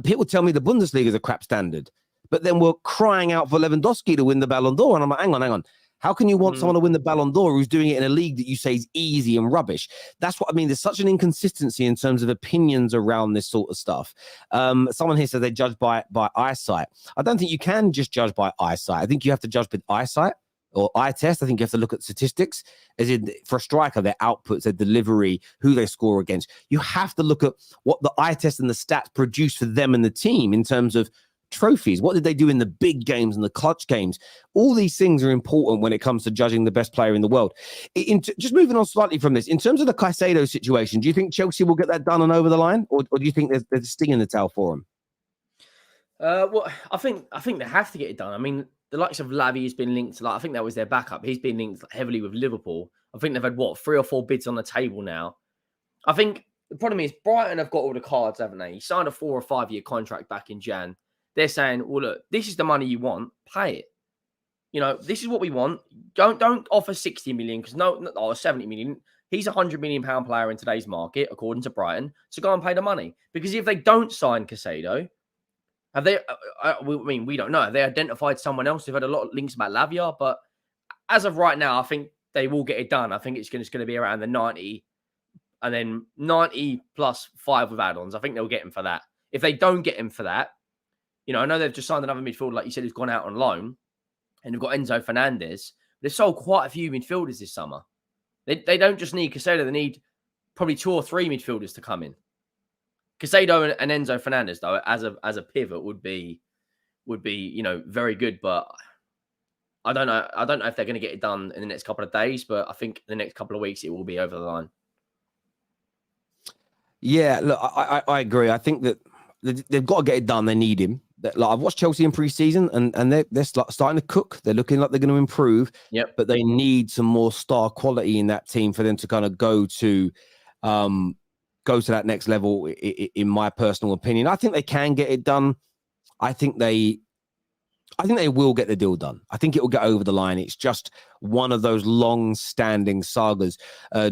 people tell me the Bundesliga is a crap standard, but then we're crying out for Lewandowski to win the Ballon d'Or. And I'm like, hang on. How can you want someone to win the Ballon d'Or who's doing it in a league that you say is easy and rubbish? That's what I mean. There's such an inconsistency in terms of opinions around this sort of stuff. Someone here said they judge by eyesight. I don't think you can just judge by eyesight. I think you have to judge with eyesight or eye test. I think you have to look at statistics, as in for a striker, their outputs, their delivery, who they score against. You have to look at what the eye test and the stats produce for them and the team in terms of trophies. What did they do in the big games and the clutch games? All these things are important when it comes to judging the best player in the world. Just moving on slightly from this, in terms of the Caicedo situation, do you think Chelsea will get that done and over the line, or do you think there's a sting in the tail for them? Well, I think they have to get it done. I mean, the likes of Lavy has been linked to, I think that was their backup. He's been linked heavily with Liverpool. I think they've had 3 or 4 bids on the table now. I think the problem is Brighton have got all the cards, haven't they? He signed a 4 or 5 year contract back in Jan. They're saying, well, look, this is the money you want, pay it. This is what we want. Don't offer 60 million or 70 million. He's a £100 million player in today's market, according to Brighton. So go and pay the money. Because if they don't sign Caicedo, have they? We don't know. Have they identified someone else? They've had a lot of links about Lavia, but as of right now, I think they will get it done. I think it's going to be around the 90, and then 90 plus 5 with add-ons. I think they'll get him for that. If they don't get him for that, I know they've just signed another midfielder, like you said, who's gone out on loan, and they've got Enzo Fernandez. They've sold quite a few midfielders this summer. They don't just need Caicedo; they need probably 2 or 3 midfielders to come in. Caicedo and Enzo Fernandez, though, as a pivot would be very good. But I don't know if they're going to get it done in the next couple of days. But I think in the next couple of weeks it will be over the line. Yeah, look, I agree. I think that they've got to get it done. They need him. I've watched Chelsea in pre-season, and they're starting to cook. They're looking like they're going to improve. Yep. But they need some more star quality in that team for them to kind of go to that next level. In my personal opinion, I think they can get it done. I think they will get the deal done. I think it will get over the line. It's just one of those long-standing sagas.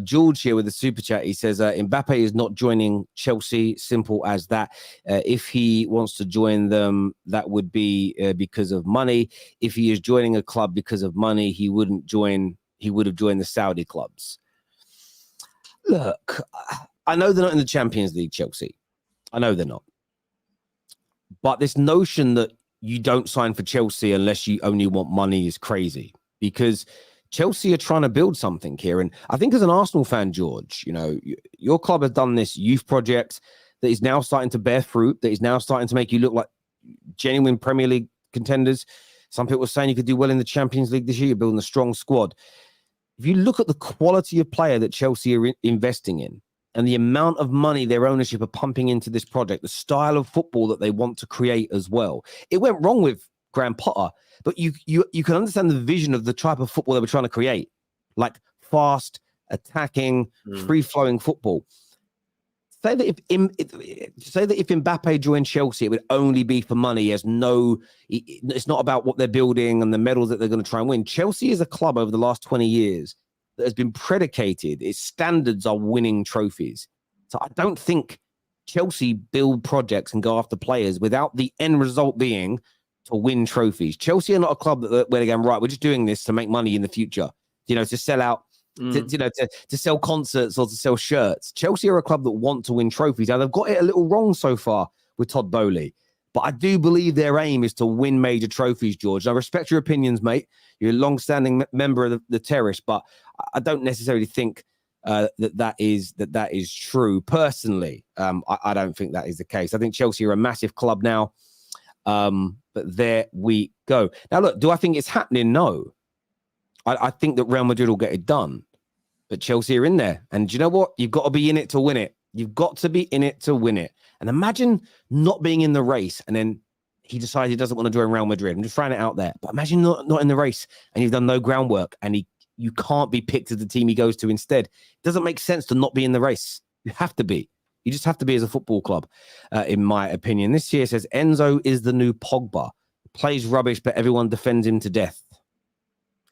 George here with the super chat, he says, Mbappe is not joining Chelsea. Simple as that. If he wants to join them, that would be because of money. If he is joining a club because of money, he would have joined the Saudi clubs. Look, I know they're not in the Champions League, Chelsea. I know they're not. But this notion that you don't sign for Chelsea unless you only want money is crazy, because Chelsea are trying to build something here. And I think as an Arsenal fan, George, your club has done this youth project that is now starting to bear fruit, that is now starting to make you look like genuine Premier League contenders. Some people are saying you could do well in the Champions League this year. You're building a strong squad. If you look at the quality of player that Chelsea are investing in, and the amount of money their ownership are pumping into this project, the style of football that they want to create as well. It went wrong with Graham Potter, but you can understand the vision of the type of football they were trying to create, like fast, attacking, free-flowing football. Say that if Mbappe joined Chelsea, it would only be for money. It's not about what they're building and the medals that they're going to try and win. Chelsea is a club over the last 20 years that has been predicated, its standards are winning trophies. So I don't think Chelsea build projects and go after players without the end result being to win trophies. Chelsea are not a club where they're going, right, we're just doing this to make money in the future, to sell out, to sell concerts or to sell shirts. Chelsea are a club that want to win trophies. Now, they've got it a little wrong so far with Todd Bowley, but I do believe their aim is to win major trophies, George. I respect your opinions, mate. You're a long-standing member of the Terrace, but I don't necessarily think that is true. Personally, I don't think that is the case. I think Chelsea are a massive club now, but there we go. Now, look, do I think it's happening? No. I think that Real Madrid will get it done, but Chelsea are in there. And do you know what? You've got to be in it to win it. You've got to be in it to win it. And imagine not being in the race and then he decides he doesn't want to join Real Madrid. I'm just throwing it out there. But imagine not in the race and you've done no groundwork and you can't be picked as the team he goes to instead. It doesn't make sense to not be in the race. You have to be. You just have to be as a football club, in my opinion. This year says Enzo is the new Pogba. Plays rubbish, but everyone defends him to death.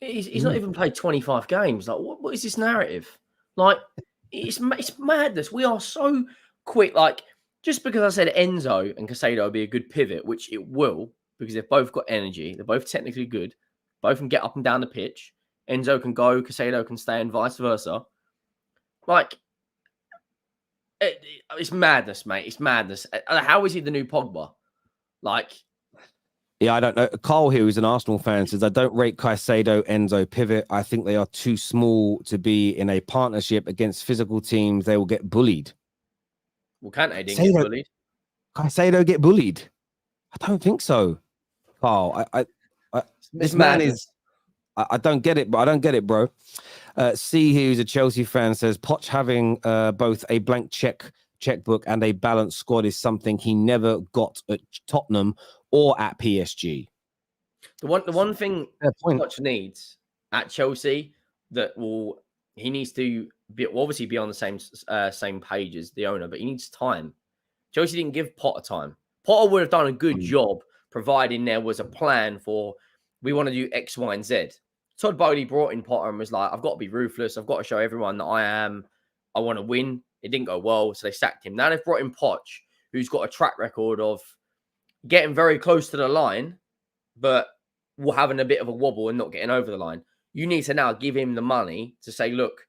He's not even played 25 games. Like, what is this narrative? Like, it's madness. We are so quick. Like, just because I said Enzo and Caicedo will be a good pivot, which it will, because they've both got energy. They're both technically good. Both can get up and down the pitch. Enzo can go, Caicedo can stay, and vice versa. Like, it's madness, mate. It's madness. How is he the new Pogba? Like, yeah, I don't know. Carl here, who's an Arsenal fan, says, I don't rate Caicedo, Enzo pivot. I think they are too small to be in a partnership against physical teams. They will get bullied. Well, can't they get bullied? Caicedo get bullied? I don't think so, Carl. This man is... I don't get it, but I don't get it, bro. C, who's a Chelsea fan, says Poch having both a blank checkbook and a balanced squad is something he never got at Tottenham or at PSG. The one thing Poch needs at Chelsea he needs to obviously be on the same page as the owner, but he needs time. Chelsea didn't give Potter time. Potter would have done a good job providing there was a plan for, we want to do X, Y, and Z. Todd Bowley brought in Potter and was like, I've got to be ruthless. I've got to show everyone that I want to win. It didn't go well, so they sacked him. Now they've brought in Poch, who's got a track record of getting very close to the line, but having a bit of a wobble and not getting over the line. You need to now give him the money to say, look,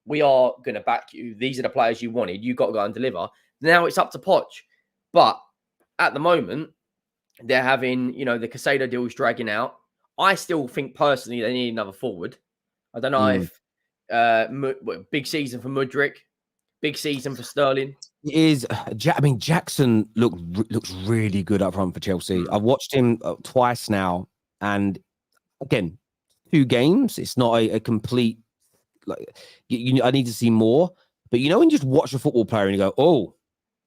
we are going to back you. These are the players you wanted. You've got to go and deliver. Now it's up to Poch. But at the moment, they're having, the Caicedo deal is dragging out. I still think personally they need another forward. I don't know if big season for Mudryk, big season for Sterling. Jackson looks really good up front for Chelsea. I've watched him twice now, and again, 2 games. It's not a complete. I need to see more. But when you just watch a football player and you go, oh.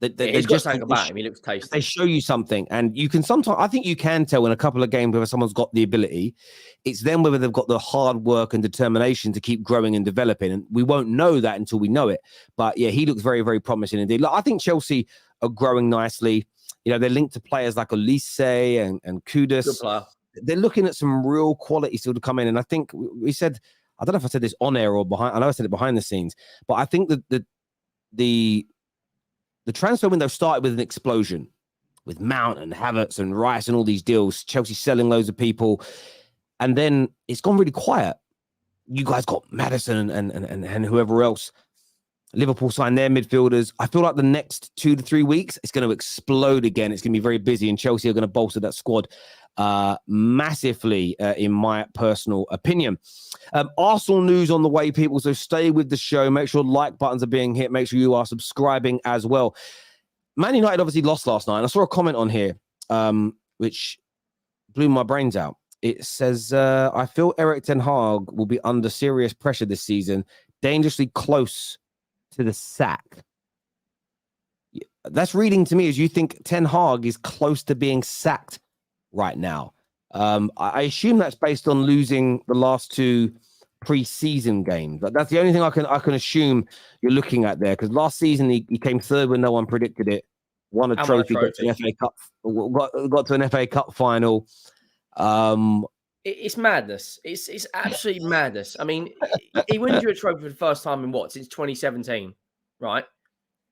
He's got something about him. He looks tasty. They show you something, and you can sometimes. I think you can tell in a couple of games whether someone's got the ability. It's then whether they've got the hard work and determination to keep growing and developing, and we won't know that until we know it. But yeah, he looks very, very promising indeed. I think Chelsea are growing nicely. They're linked to players like Olise and Kudus. They're looking at some real quality still to come in, and I think we said. I don't know if I said this on air or behind. I know I said it behind the scenes, but I think that the transfer window started with an explosion with Mount and Havertz and Rice and all these deals. Chelsea selling loads of people. And then it's gone really quiet. You guys got Maddison and whoever else. Liverpool signed their midfielders. I feel like the next 2 to 3 weeks, it's going to explode again. It's going to be very busy, and Chelsea are going to bolster that squad massively, in my personal opinion. Arsenal news on the way, people. So stay with the show. Make sure like buttons are being hit. Make sure you are subscribing as well. Man United obviously lost last night. And I saw a comment on here, which blew my brains out. It says, I feel Erik ten Hag will be under serious pressure this season, dangerously close to the sack. That's reading to me as you think Ten Hag is close to being sacked right now. I assume that's based on losing the last 2 pre-season games. But that's the only thing I can assume you're looking at there. Because last season he came third when no one predicted it. Won a trophy, got to an FA Cup, got to an FA Cup final. It's madness. It's absolute madness. I mean, he wins you a trophy for the first time in since 2017, right?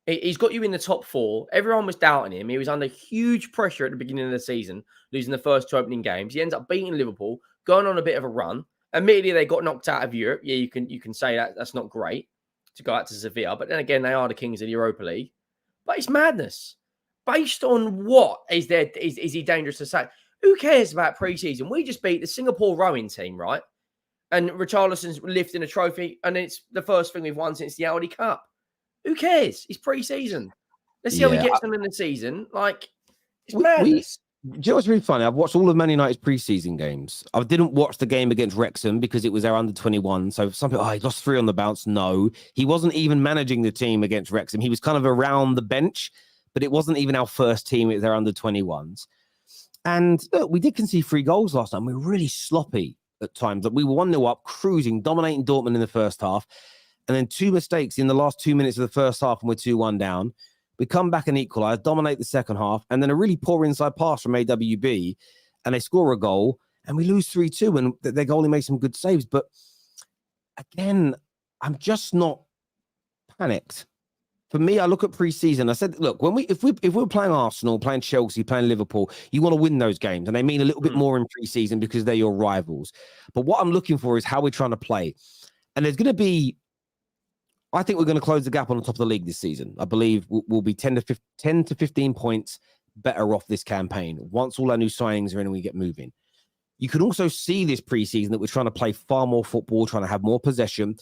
He's got you in the top 4. Everyone was doubting him. He was under huge pressure at the beginning of the season, losing the first 2 opening games. He ends up beating Liverpool, going on a bit of a run. Admittedly, they got knocked out of Europe. Yeah, you can say that's not great to go out to Sevilla, but then again, they are the kings of the Europa League. But it's madness. Based on what is he dangerous to sack? Who cares about pre-season? We just beat the Singapore rowing team, right? And Richarlison's lifting a trophy, and it's the first thing we've won since the Audi Cup. Who cares? It's pre-season. Let's see how he gets them in the season. It's madness. Do you know what's really funny? I've watched all of Man United's pre-season games. I didn't watch the game against Wrexham because it was our under-21. So some people, he lost 3 on the bounce. No, he wasn't even managing the team against Wrexham. He was kind of around the bench, but it wasn't even our first team. It was our under-21s. And look, we did concede 3 goals last time. We were really sloppy at times. That we were 1-0 up, cruising, dominating Dortmund in the first half, and then 2 mistakes in the last 2 minutes of the first half, and we're 2-1 down. We come back and equalise, dominate the second half, and then a really poor inside pass from AWB, and they score a goal, and we lose 3-2, and their goalie made some good saves. But again, I'm just not panicked. For me, I look at pre-season. I said, look, if we're playing Arsenal, playing Chelsea, playing Liverpool, you want to win those games, and they mean a little bit more in pre-season because they're your rivals. But what I'm looking for is how we're trying to play, and there's going to be. I think we're going to close the gap on the top of the league this season. I believe we'll be 10 to 15 points better off this campaign once all our new signings are in and we get moving. You can also see this pre-season that we're trying to play far more football, trying to have more possession.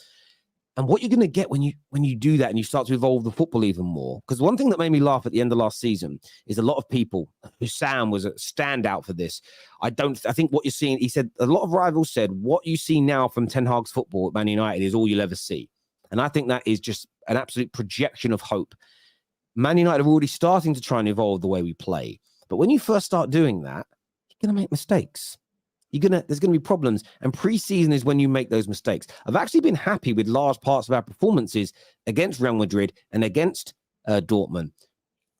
And what you're going to get when you do that and you start to evolve the football even more, because one thing that made me laugh at the end of last season is a lot of people, Sam was a standout for this. I think what you're seeing, he said, a lot of rivals said, what you see now from Ten Hag's football at Man United is all you'll ever see. And I think that is just an absolute projection of hope. Man United are already starting to try and evolve the way we play. But when you first start doing that, you're going to make mistakes. There's going to be problems. And pre-season is when you make those mistakes. I've actually been happy with large parts of our performances against Real Madrid and against Dortmund.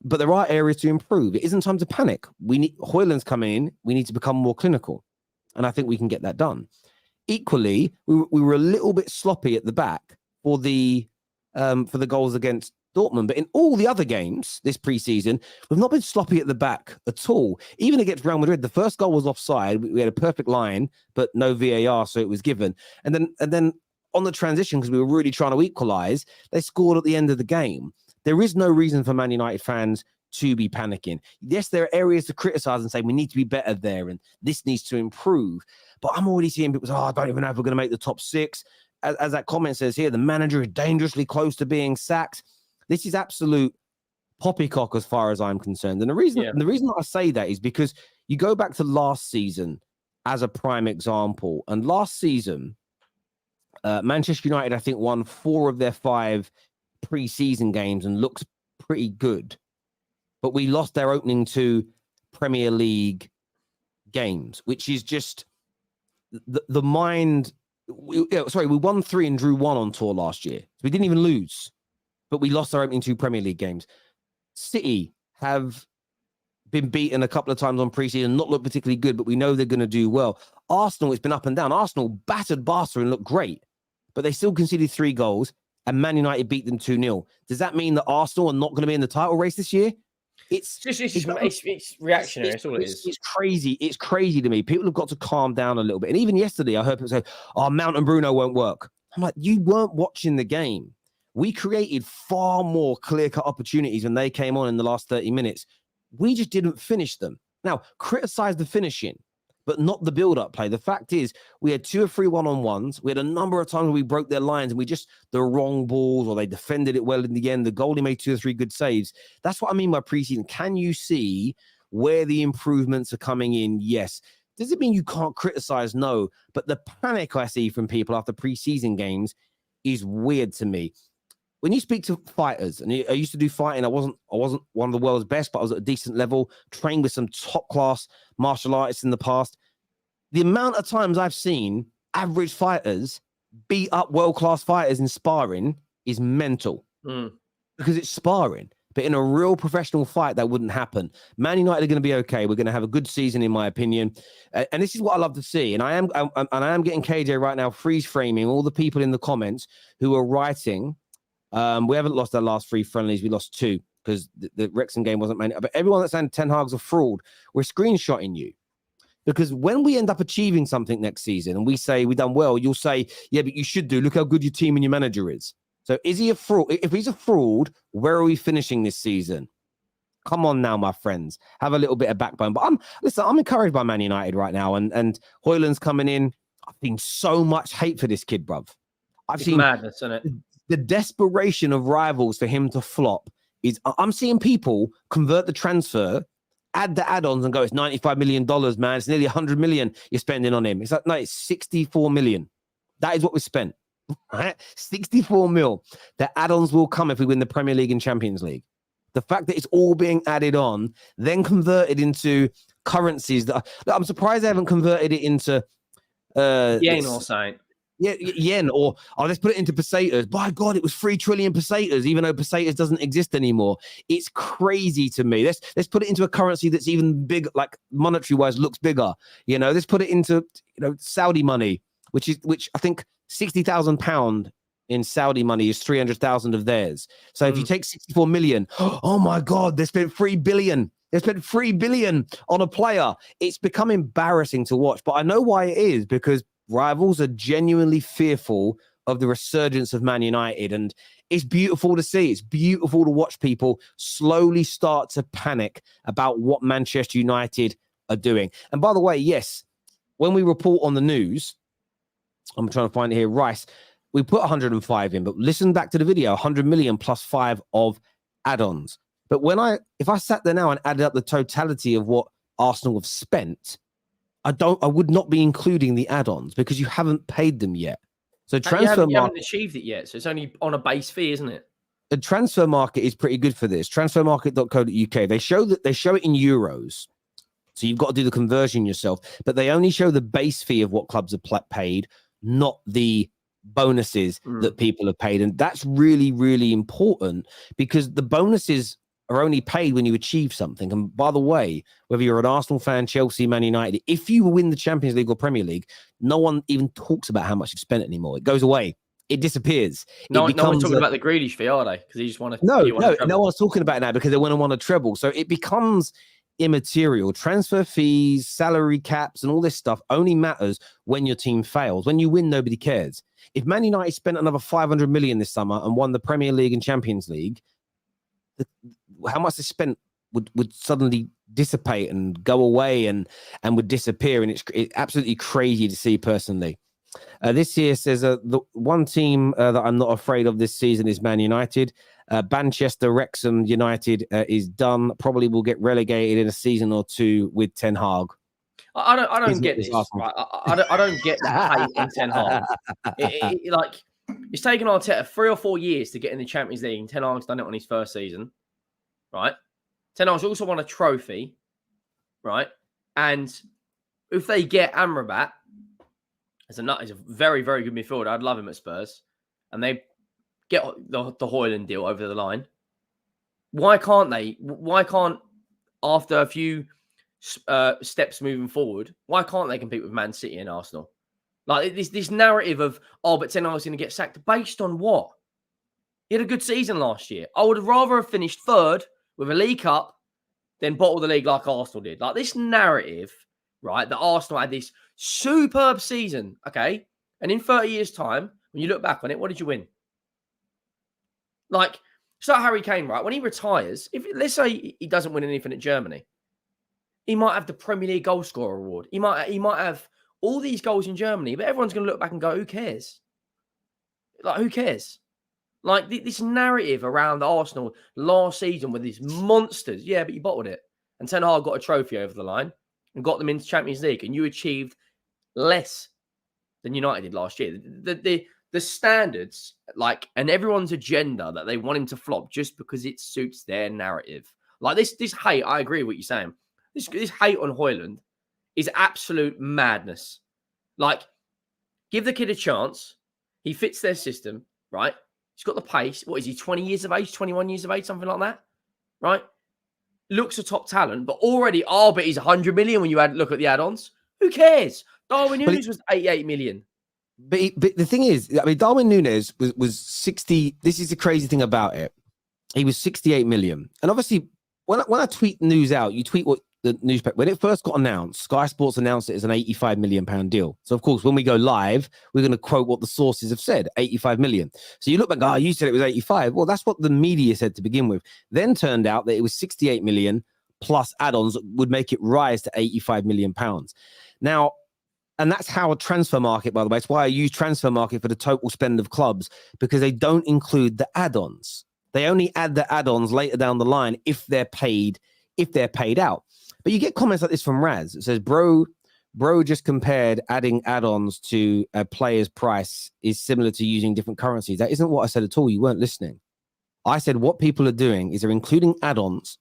But there are areas to improve. It isn't time to panic. Højlund's coming in. We need to become more clinical. And I think we can get that done. Equally, we were a little bit sloppy at the back for the goals against Dortmund. But in all the other games this preseason, we've not been sloppy at the back at all. Even against Real Madrid, the first goal was offside. We had a perfect line, but no VAR, so it was given. And then on the transition, because we were really trying to equalise, they scored at the end of the game. There is no reason for Man United fans to be panicking. Yes, there are areas to criticise and say we need to be better there and this needs to improve. But I'm already seeing people say, I don't even know if we're going to make the top 6. As that comment says here, the manager is dangerously close to being sacked. This is absolute poppycock as far as I'm concerned. And the reason I say that is because you go back to last season as a prime example. And last season, Manchester United, I think, won 4 of their 5 pre-season games and looks pretty good. But we lost their opening 2 Premier League games, which is just the mind... we won 3 and drew 1 on tour last year. We didn't even lose, but we lost our opening 2 Premier League games. City have been beaten a couple of times on pre-season, not looked particularly good, but we know they're going to do well. Arsenal, it's been up and down. Arsenal battered Barca and looked great, but they still conceded 3 goals, and Man United beat them 2-0. Does that mean that Arsenal are not going to be in the title race this year? It's reactionary. That's all it is. It's crazy. It's crazy to me. People have got to calm down a little bit. And even yesterday, I heard people say, Mount and Bruno won't work. I'm like, you weren't watching the game. We created far more clear-cut opportunities when they came on in the last 30 minutes. We just didn't finish them. Now, criticize the finishing, but not the build-up play. The fact is, we had 2 or 3 one-on-ones. We had a number of times where we broke their lines and we just, the wrong balls, or they defended it well in the end. The goalie made 2 or 3 good saves. That's what I mean by preseason. Can you see where the improvements are coming in? Yes. Does it mean you can't criticize? No. But the panic I see from people after preseason games is weird to me. When you speak to fighters, and I used to do fighting, I wasn't one of the world's best, but I was at a decent level, trained with some top-class martial artists in the past. The amount of times I've seen average fighters beat up world-class fighters in sparring is mental. Because it's sparring. But in a real professional fight, that wouldn't happen. Man United are going to be okay. We're going to have a good season, in my opinion. And this is what I love to see. And I am getting KJ right now freeze-framing all the people in the comments who are writing... we haven't lost our last 3 friendlies. We lost 2 because the Wrexham game wasn't made. But everyone that's saying Ten Hag's a fraud, we're screenshotting you. Because when we end up achieving something next season and we say we've done well, you'll say, yeah, but you should do. Look how good your team and your manager is. So is he a fraud? If he's a fraud, where are we finishing this season? Come on now, my friends. Have a little bit of backbone. But I'm encouraged by Man United right now. And Højlund's coming in. I've seen so much hate for this kid, bruv. It's seen madness, isn't it? The desperation of rivals for him to flop is, I'm seeing people convert the transfer, add the add-ons and go, it's $95 million, man. It's nearly 100 million you're spending on him. It's like, no, it's 64 million. That is what we spent. Right? 64 mil. The add-ons will come if we win the Premier League and Champions League. The fact that it's all being added on, then converted into currencies that I'm surprised they haven't converted it into Yen or something. Yeah, yen, or let's put it into pesetas. By God, it was 3 trillion pesetas, even though pesetas doesn't exist anymore. It's crazy to me. Let's put it into a currency that's even big, like monetary wise, looks bigger. Let's put it into Saudi money, which I think £60,000 in Saudi money is 300,000 of theirs. So if you take 64 million, oh my God, they spent 3 billion. They spent 3 billion on a player. It's become embarrassing to watch, but I know why it is, because rivals are genuinely fearful of the resurgence of Man United, and it's beautiful to see. It's beautiful to watch people slowly start to panic about what Manchester United are doing. And by the way, yes, when we report on the news, I'm trying to find it here, Rice, we put 105 in, but listen back to the video, 100 million plus 5 of add-ons. But if I sat there now and added up the totality of what Arsenal have spent, I would not be including the add-ons because you haven't paid them yet. So you haven't achieved it yet. So it's only on a base fee, isn't it? The transfer market is pretty good for this. Transfermarket.co.uk. They show it in euros. So you've got to do the conversion yourself, but they only show the base fee of what clubs have paid, not the bonuses that people have paid. And that's really, really important, because the bonuses are only paid when you achieve something. And by the way, whether you're an Arsenal fan, Chelsea, Man United, if you win the Champions League or Premier League, no one even talks about how much you've spent anymore. It goes away. It disappears. No one's talking about the Grealish fee, are they? Because he just want to. No one's talking about it now because they want to win a treble. So it becomes immaterial. Transfer fees, salary caps, and all this stuff only matters when your team fails. When you win, nobody cares. If Man United spent another 500 million this summer and won the Premier League and Champions League, how much they spent would suddenly dissipate and go away and would disappear. And it's absolutely crazy to see personally. This year says the one team that I'm not afraid of this season is Man United. Manchester, Wrexham United is done. Probably will get relegated in a season or two with Ten Hag. I don't get this. Right? I don't get that hate in Ten Hag. It's taken Arteta 3 or 4 years to get in the Champions League, and Ten Hag's done it on his first season. Right? Ten Hag's also won a trophy. Right? And if they get Amrabat, he's a very, very good midfielder. I'd love him at Spurs. And they get the Højlund deal over the line. Why can't they? Why can't, after a few steps moving forward, why can't they compete with Man City and Arsenal? Like this narrative of, but Ten Hag's going to get sacked. Based on what? He had a good season last year. I would rather have finished third with a League Cup than bottle the league like Arsenal did. Like this narrative, right, that Arsenal had this superb season, okay? And in 30 years' time, when you look back on it, what did you win? Like, it's like Harry Kane, right? When he retires, let's say he doesn't win anything at Germany, he might have the Premier League goal scorer award. He might have all these goals in Germany, but everyone's going to look back and go, who cares? Like, who cares? Like, this narrative around Arsenal last season with these monsters. Yeah, but you bottled it. And Ten Hag got a trophy over the line and got them into Champions League, and you achieved less than United did last year. The standards, like, and everyone's agenda that they want him to flop just because it suits their narrative. Like this hate, I agree with what you're saying. This hate on Højlund is absolute madness. Like, give the kid a chance. He fits their system, right? He's got the pace. What is he, 20 years of age, 21 years of age, something like that, right? Looks a top talent, but already, but he's 100 million when you look at the add-ons. Who cares? Darwin Núñez was 88 million. But the thing is, I mean, Darwin Núñez was 60. This is the crazy thing about it. He was 68 million. And obviously, when I tweet news out, you tweet what the newspaper, when it first got announced, Sky Sports announced it as an £85 million deal. So, of course, when we go live, we're going to quote what the sources have said, 85 million. So you look back, you said it was 85. Well, that's what the media said to begin with. Then turned out that it was 68 million plus add-ons would make it rise to 85 million pounds. Now, and that's how a transfer market, by the way, it's why I use transfer market for the total spend of clubs, because they don't include the add-ons. They only add the add-ons later down the line if they're paid out. But you get comments like this from Raz. It says, bro just compared adding add-ons to a player's price is similar to using different currencies. That isn't what I said at all. You weren't listening. I said what people are doing is they're including add-ons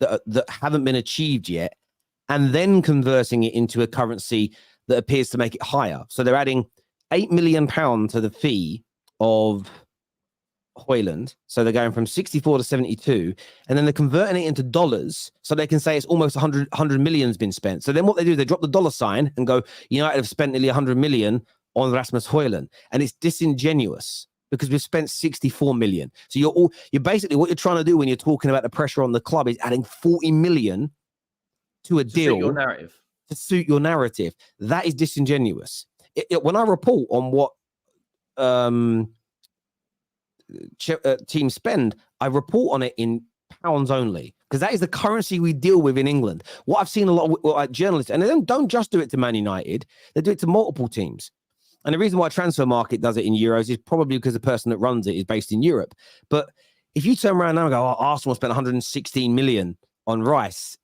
that haven't been achieved yet and then converting it into a currency that appears to make it higher. So they're adding £8 million to the fee of Højlund. So they're going from 64 to 72, and then they're converting it into dollars so they can say it's almost 100 million has been spent. So then what they do, they drop the dollar sign and go, United have spent nearly 100 million on Rasmus Højlund. And it's disingenuous because we've spent 64 million. So you're basically, what you're trying to do when you're talking about the pressure on the club is adding 40 million to a deal suit your narrative. To suit your narrative. That is disingenuous. When I report on what teams spend, I report on it in pounds only, because that is the currency we deal with in England. What I've seen a lot of journalists, and they don't just do it to Man United, they do it to multiple teams. And the reason why Transfer Market does it in euros is probably because the person that runs it is based in Europe. But if you turn around now and go, oh, Arsenal spent 116 million on Rice,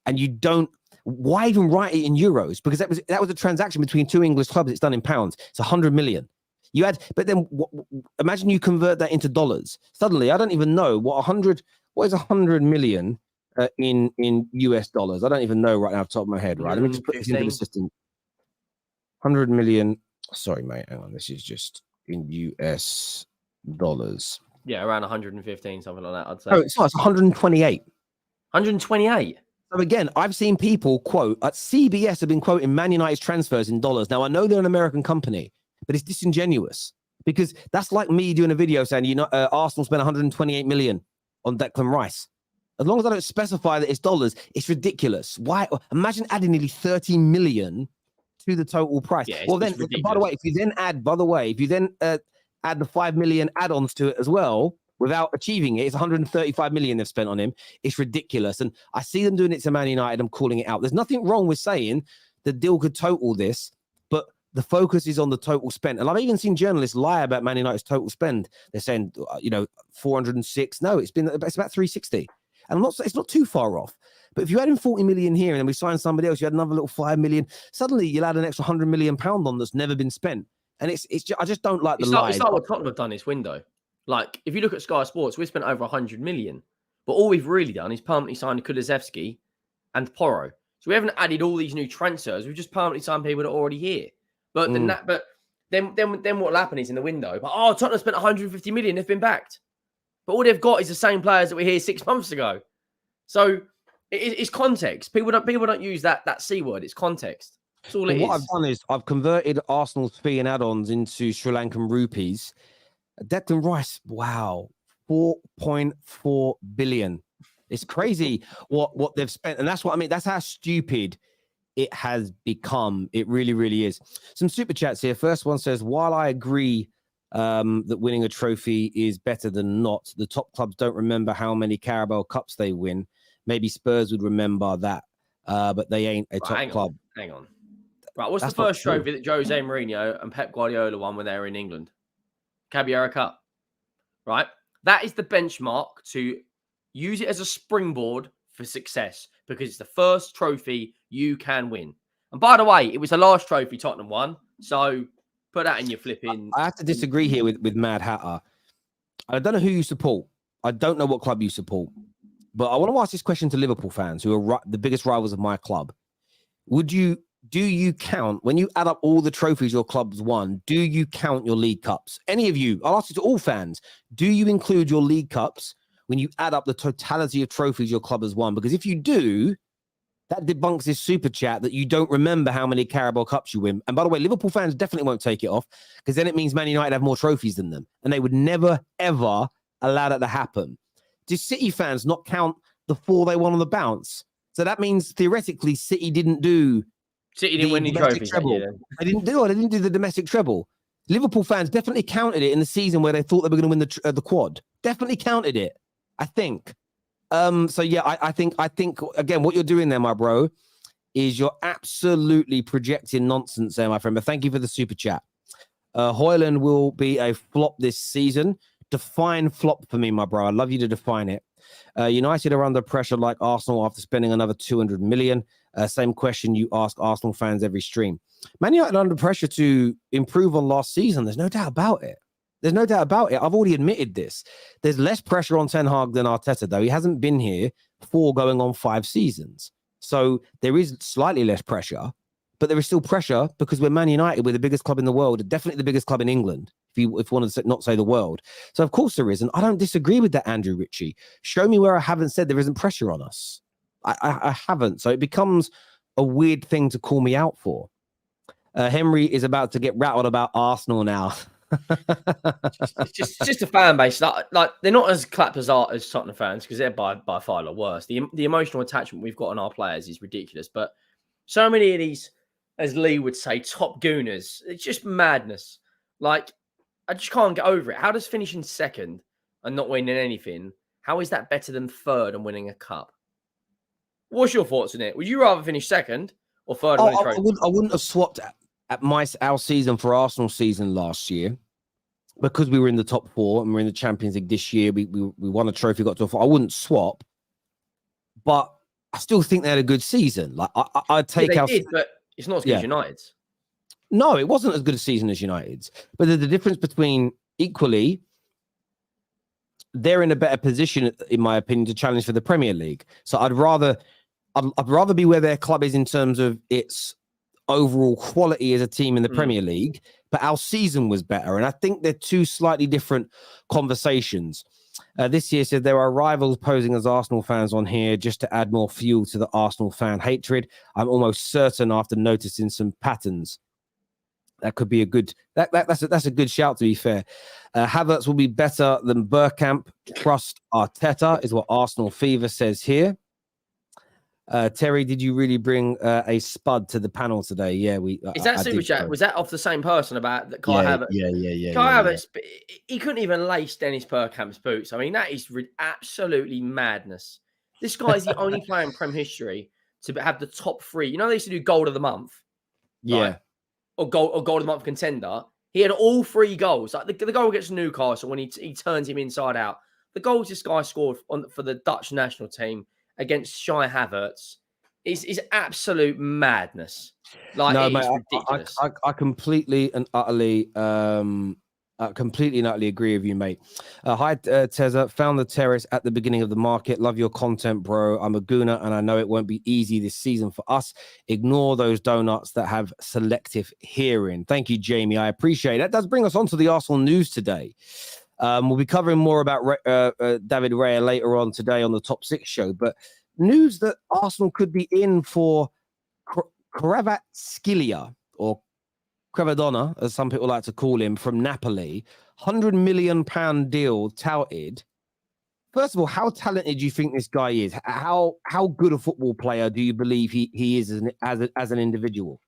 and you don't, why even write it in euros? Because that was a transaction between two English clubs. It's done in pounds. It's 100 million. You add, but then imagine you convert that into dollars. Suddenly, I don't even know what is 100 million in US dollars. I don't even know right now off the top of my head. Right, let me just put this into the system. 100 million. Sorry, mate. Hang on. This is just in US dollars. Yeah, around 115, something like that, I'd say. Oh, it's not. It's 128. 128. So again, I've seen people quote at CBS have been quoting Man United's transfers in dollars. Now I know they're an American company, but it's disingenuous because that's like me doing a video saying, Arsenal spent 128 million on Declan Rice. As long as I don't specify that it's dollars, it's ridiculous. Why? Imagine adding nearly 30 million to the total price. Yeah, well, then, by the way, if you then add the 5 million add-ons to it as well, without achieving it, it's 135 million they've spent on him. It's ridiculous. And I see them doing it to Man United. I'm calling it out. There's nothing wrong with saying the deal could total this, but the focus is on the total spend. And I've even seen journalists lie about Man United's total spend. They're saying, 406. No, it's about 360. And it's not too far off. But if you add in 40 million here and then we sign somebody else, you had another little 5 million, suddenly you'll add an extra 100 million pound on that's never been spent. And I just don't like the lies. It's like what Tottenham have done this window. Like, if you look at Sky Sports, we've spent over 100 million. But all we've really done is permanently signed Kulusevski and Porro. So we haven't added all these new transfers. We've just permanently signed people that are already here. But then what will happen is in the window, Tottenham spent 150 million, they've been backed. But all they've got is the same players that were here 6 months ago. So it's context. People don't use that C word. It's context. That's all it is. What I've done is I've converted Arsenal's fee and add-ons into Sri Lankan rupees. Declan Rice, wow, 4.4 billion. It's crazy what they've spent. And that's what I mean. That's how stupid it has become. It really, really is. Some super chats here. First one says, while I agree that winning a trophy is better than not, the top clubs don't remember how many Carabao Cups they win. Maybe Spurs would remember that, but they ain't a top club. Hang on. Right, what's the first trophy that Jose Mourinho and Pep Guardiola won when they were in England? Carabao Cup. Right? That is the benchmark to use it as a springboard for success because it's the first trophy you can win. And by the way, it was the last trophy Tottenham won. So put that in your flipping... I have to disagree here with Mad Hatter. I don't know who you support. I don't know what club you support. But I want to ask this question to Liverpool fans who are the biggest rivals of my club. Do you count, when you add up all the trophies your club's won, do you count your League Cups? Any of you, I'll ask it to all fans, do you include your League Cups when you add up the totality of trophies your club has won? Because if you do, that debunks this super chat that you don't remember how many Carabao Cups you win. And by the way, Liverpool fans definitely won't take it off because then it means Man United have more trophies than them. And they would never, ever allow that to happen. Do City fans not count the 4 they won on the bounce? So that means theoretically City didn't win any trophies. They didn't do the domestic treble. Liverpool fans definitely counted it in the season where they thought they were going to win the quad. Definitely counted it, I think. So yeah, I think again, what you're doing there, my bro, is you're absolutely projecting nonsense there, my friend. But thank you for the super chat. Højlund will be a flop this season. Define flop for me, my bro. I'd love you to define it. United are under pressure like Arsenal after spending another 200 million. Same question you ask Arsenal fans every stream. Man United are under pressure to improve on last season. There's no doubt about it. I've already admitted this. There's less pressure on Ten Hag than Arteta, though. He hasn't been here 4 going on 5 seasons. So there is slightly less pressure. but there is still pressure because we're Man United. We're the biggest club in the world, definitely the biggest club in England, if you want to not say the world. So of course there is, and I don't disagree with that, Andrew Ritchie. Show me where I haven't said there isn't pressure on us. I haven't. So it becomes a weird thing to call me out for. Henry is about to get rattled about Arsenal now. It's just a fan base. Like they're not as clapped as Tottenham fans because they're by far a lot worse. The emotional attachment we've got on our players is ridiculous. But so many of these, as Lee would say, top gooners, it's just madness. Like, I just can't get over it. How does finishing second and not winning anything, how is that better than third and winning a cup? What's your thoughts on it? Would you rather finish second or third and win a trophy? I wouldn't have swapped at our season for Arsenal season last year because we were in the top four and we're in the Champions League this year. We won a trophy, got to a four. I wouldn't swap, but I still think they had a good season. Like I'd take our. Did, but it's not as good as United's. No, it wasn't as good a season as United's. But there's a difference between equally. They're in a better position, in my opinion, to challenge for the Premier League. So I'd rather be where their club is in terms of its overall quality as a team in the Premier League. But our season was better, and I think they're two slightly different conversations. This year said there are rivals posing as Arsenal fans on here just to add more fuel to the Arsenal fan hatred. I'm almost certain after noticing some patterns. That could be a good. That's a good shout. To be fair, Havertz will be better than Bergkamp. Trust Arteta is what Arsenal Fever says here. Terry, did you really bring a spud to the panel today? Yeah, Is that super chat? Was that off the same person about that? Kai Havertz. Yeah. Kai Havertz. He couldn't even lace Dennis Bergkamp's boots. I mean, that is absolutely madness. This guy is the only player in Prem history to have the top three. You know, they used to do goal of the month. Yeah. Right? Or goal of the month contender. He had all three goals. Like the goal against Newcastle when he turns him inside out. The goals this guy scored for the Dutch national team against Kai Havertz is absolute madness. Like, no, mate, ridiculous. I completely and utterly agree with you, mate. Hi, Teza. Found the Terrace at the beginning of the market. Love your content, bro. I'm a gooner, and I know it won't be easy this season for us. Ignore those donuts that have selective hearing. Thank you, Jamie. I appreciate it. That does bring us on to the Arsenal news today. We'll be covering more about David Raya later on today on the Top 6 show, but news that Arsenal could be in for Kvaratskhelia, or Crevadonna, as some people like to call him, from Napoli. £100 million deal touted. First of all, how talented do you think this guy is? How good a football player do you believe he is as an individual?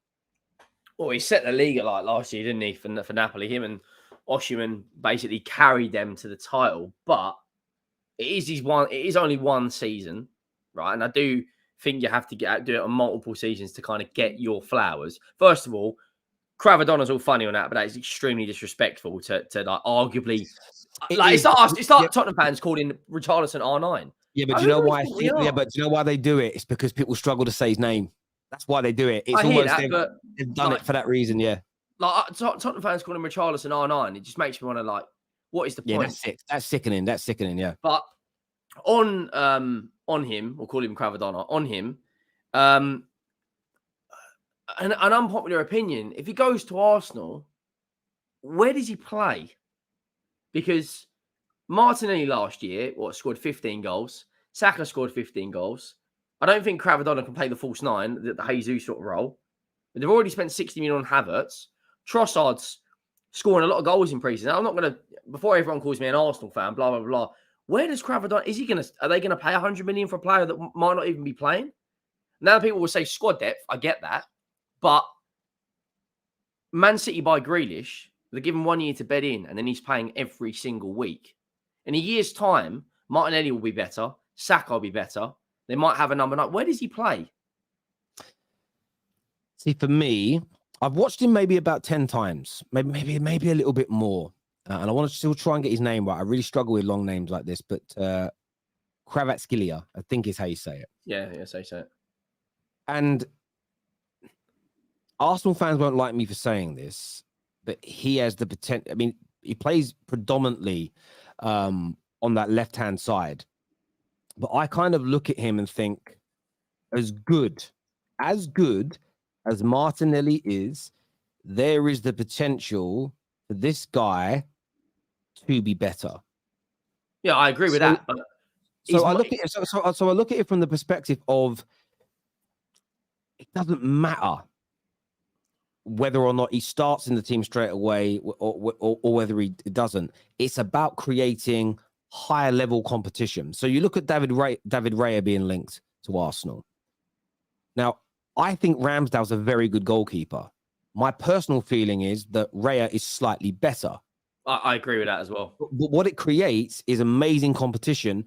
Well, he set the league alight last year, didn't he, for Napoli? Him and Osimhen basically carried them to the title, but it is only one season, right? And I do think you have to do it on multiple seasons to kind of get your flowers. First of all, Cravadonna's all funny on that, but that is extremely disrespectful to like arguably. It's like Tottenham fans calling Richarlison R9. Yeah, but do you know why? But do you know why they do it? It's because people struggle to say his name. That's why they do it. It's almost they've done it for that reason. Yeah. Like Tottenham fans calling Richarlison R9, it just makes me want to what is the point? Yeah, that's sickening. That's sickening. Yeah. But on him, we'll call him Cravadonna. On him, an unpopular opinion, if he goes to Arsenal, where does he play? Because Martinelli last year, scored 15 goals. Saka scored 15 goals. I don't think Cravadonna can play the false nine, the Jesus sort of role. But they've already spent 60 million on Havertz. Trossard's scoring a lot of goals in pre-season. I'm not going to, before everyone calls me an Arsenal fan, blah, blah, blah. Where does Cravadonna, are they going to pay 100 million for a player that might not even be playing? Now people will say squad depth. I get that. But Man City buy Grealish, they give him 1 year to bed in, and then he's playing every single week. In a year's time, Martinelli will be better. Saka will be better. They might have a number 9. Where does he play? See, for me, I've watched him maybe about 10 times, maybe a little bit more. And I want to still try and get his name right. I really struggle with long names like this, but Kvaratskhelia, I think is how you say it. Yeah, say it. And Arsenal fans won't like me for saying this, but he has the potential. I mean, he plays predominantly on that left-hand side. But I kind of look at him and think as good as Martinelli is, there is the potential for this guy to be better. Yeah, I agree with that. But so I look at it. So I look at it from the perspective of it doesn't matter whether or not he starts in the team straight away or whether he doesn't. It's about creating higher level competition. So you look at David Raya being linked to Arsenal. Now, I think Ramsdale's a very good goalkeeper. My personal feeling is that Raya is slightly better. I agree with that as well. But what it creates is amazing competition.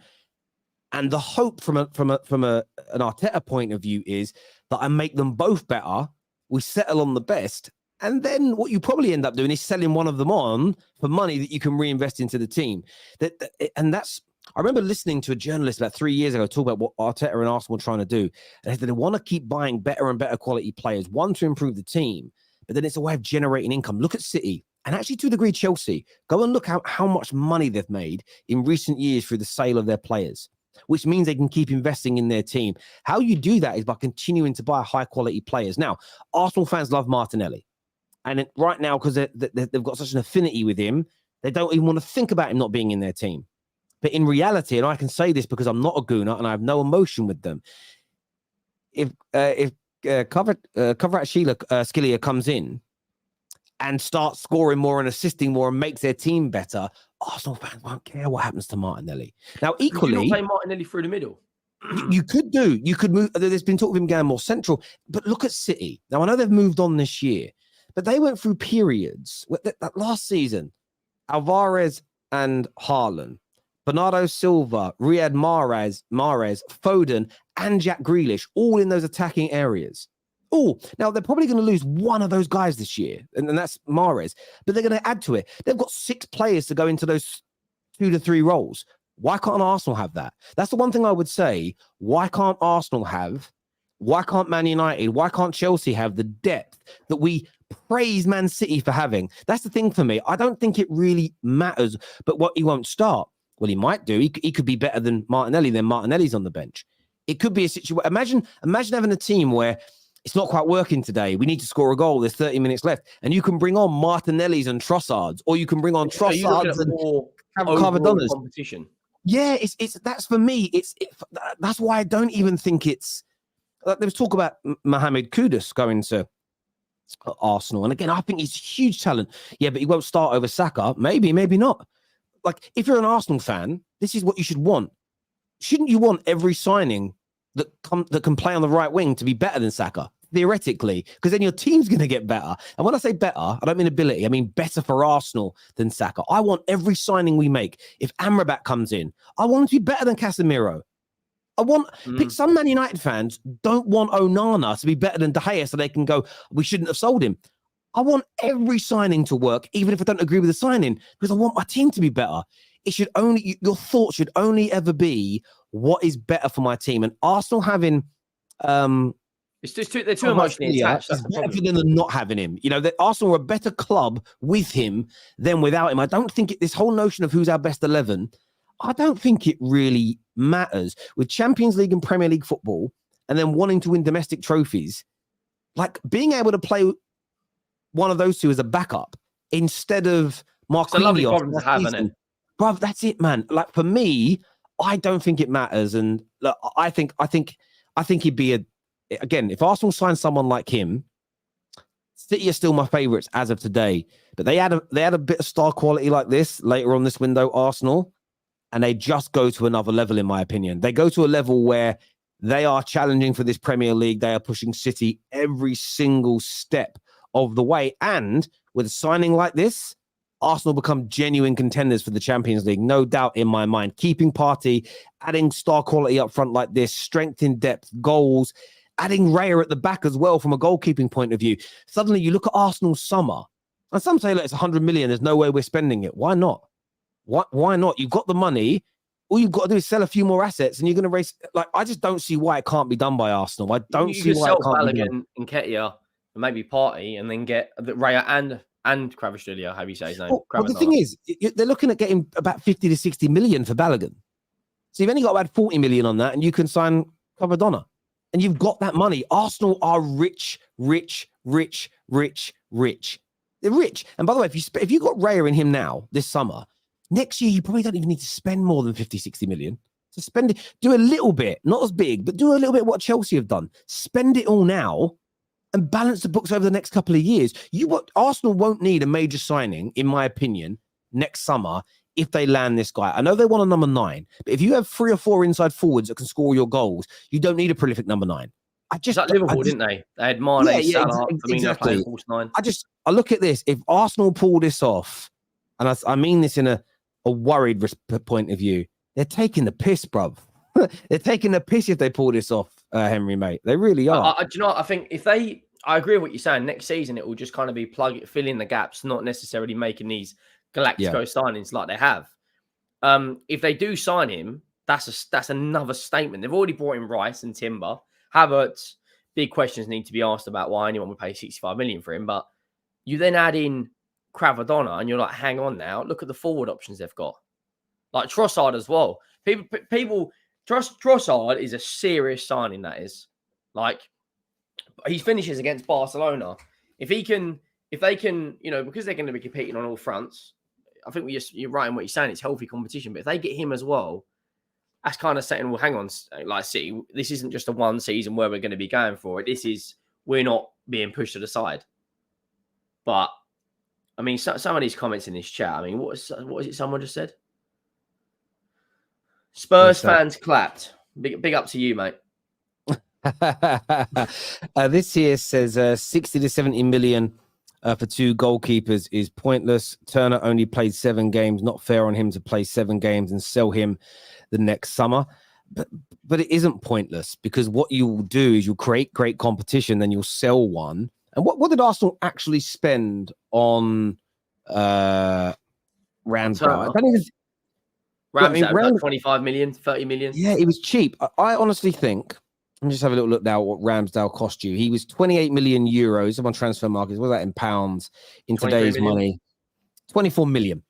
And the hope from an Arteta point of view is that I make them both better. We settle on the best. And then what you probably end up doing is selling one of them on for money that you can reinvest into the team. I remember listening to a journalist about 3 years ago talk about what Arteta and Arsenal were trying to do. And they want to keep buying better and better quality players, one, to improve the team, but then it's a way of generating income. Look at City, and actually to a degree Chelsea. Go and look how much money they've made in recent years through the sale of their players, which means they can keep investing in their team. How you do that is by continuing to buy high-quality players. Now, Arsenal fans love Martinelli. And right now, because they've got such an affinity with him, they don't even want to think about him not being in their team. But in reality, and I can say this because I'm not a gooner and I have no emotion with them, if Kvaratskhelia comes in and starts scoring more and assisting more and makes their team better, Arsenal fans won't care what happens to Martinelli. Now, equally, you not play Martinelli through the middle. You could do. You could move. There's been talk of him going more central, but look at City. Now, I know they've moved on this year, but they went through periods. That last season, Alvarez and Haaland, Bernardo Silva, Riyad Mahrez, Foden, and Jack Grealish, all in those attacking areas. Oh, now they're probably going to lose one of those guys this year, and that's Mahrez, but they're going to add to it. They've got 6 players to go into those 2 to 3 roles. Why can't Arsenal have that? That's the one thing I would say. Why can't Arsenal have? Why can't Man United? Why can't Chelsea have the depth that we praise Man City for having? That's the thing for me. I don't think it really matters, but what he won't start. Well, he might do. He could be better than Martinelli. Then Martinelli's on the bench. It could be a situation. Imagine having a team where it's not quite working today. We need to score a goal. There's 30 minutes left, and you can bring on Martinellis and Trossards, or you can bring on Trossards and Carvadonas. Competition. Yeah, it's that's for me. That's why I don't even think it's. There was talk about Mohamed Kudus going to Arsenal, and again, I think he's a huge talent. Yeah, but he won't start over Saka. Maybe not. Like, if you're an Arsenal fan, this is what you should want. Shouldn't you want every signing that can play on the right wing to be better than Saka, theoretically? Because then your team's going to get better. And when I say better, I don't mean ability. I mean better for Arsenal than Saka. I want every signing we make. If Amrabat comes in, I want him to be better than Casemiro. I want some Man United fans don't want Onana to be better than De Gea so they can go, we shouldn't have sold him. I want every signing to work, even if I don't agree with the signing, because I want my team to be better. Your thoughts should only ever be what is better for my team. And Arsenal having it's just they're too emotionally attached. That's better for them than not having him. You know, that Arsenal are a better club with him than without him. I don't think this whole notion of who's our best 11, I don't think it really matters. With Champions League and Premier League football, and then wanting to win domestic trophies, like being able to play one of those two as a backup instead of Marquinhos. It's a lovely problem to have, isn't it? Bruv, that's it, man. Like, for me, I don't think it matters. And look, I think he'd be again, if Arsenal sign someone like him, City are still my favourites as of today. But they had a bit of star quality like this later on this window, Arsenal, and they just go to another level, in my opinion. They go to a level where they are challenging for this Premier League. They are pushing City every single step of the way. And with a signing like this, Arsenal become genuine contenders for the Champions League, no doubt in my mind. Keeping Partey, adding star quality up front like this, strength in depth, goals, adding Raya at the back as well from a goalkeeping point of view. Suddenly you look at Arsenal's summer, and some say, look, it's 100 million. There's no way we're spending it. Why not? Why not? You've got the money. All you've got to do is sell a few more assets, and you're going to raise. Like, I just don't see why it can't be done by Arsenal. I don't see why it can't be done. And Nketiah, and maybe Partey, and then get Raya and Kvaratskhelia, how you say his name. Well, the thing is, they're looking at getting about 50 to 60 million for Balogun. So you've only got about 40 million on that, and you can sign Cavadonna. and you've got that money. Arsenal are rich, rich, rich, rich, rich. They're rich. And by the way, if you got Raya in him now this summer, next year you probably don't even need to spend more than 50, 60 million. So spend it, do a little bit, not as big, but do a little bit what Chelsea have done. Spend it all now and balance the books over the next couple of years. Arsenal won't need a major signing, in my opinion, next summer if they land this guy. I know they want a number 9, but if you have 3 or 4 inside forwards that can score your goals, you don't need a prolific number 9. It's like Liverpool, didn't they? They had Mane, Salah, Firmino playing false 9. I look at this. If Arsenal pull this off, and I mean this in a worried point of view, they're taking the piss, bruv. They're taking the piss if they pull this off, Henry, mate. They really are. Do you know what? I think I agree with what you're saying. Next season, it will just kind of be fill in the gaps, not necessarily making these Galactico signings like they have. If they do sign him, that's another statement. They've already brought in Rice and Timber. Havertz, big questions need to be asked about why anyone would pay 65 million for him. But you then add in Kvaratskhelia, and you're like, hang on now, look at the forward options they've got. Like Trossard as well. Trossard is a serious signing, that is. Like, he finishes against Barcelona. If they can, because they're going to be competing on all fronts, I think you're right in what you're saying. It's healthy competition. But if they get him as well, that's kind of saying, well, hang on, like, see, this isn't just a one season where we're going to be going for it. We're not being pushed to the side. But, I mean, some of these comments in this chat, I mean, what is it someone just said? Spurs fans clapped. Big up to you, mate. This here says 60 to 70 million for 2 goalkeepers is pointless. Turner only played 7 games. Not fair on him to play 7 games and sell him the next summer. But it isn't pointless, because what you will do is you'll create great competition, then you'll sell one. And what did Arsenal actually spend on Ramsdale? I don't even... Ramsdale, like 25 million, 30 million. Yeah, it was cheap. I honestly think... Let me just have a little look now what Ramsdale cost you. He was 28 million euros. I'm on transfer markets. What is that in pounds? In today's money, 24 million.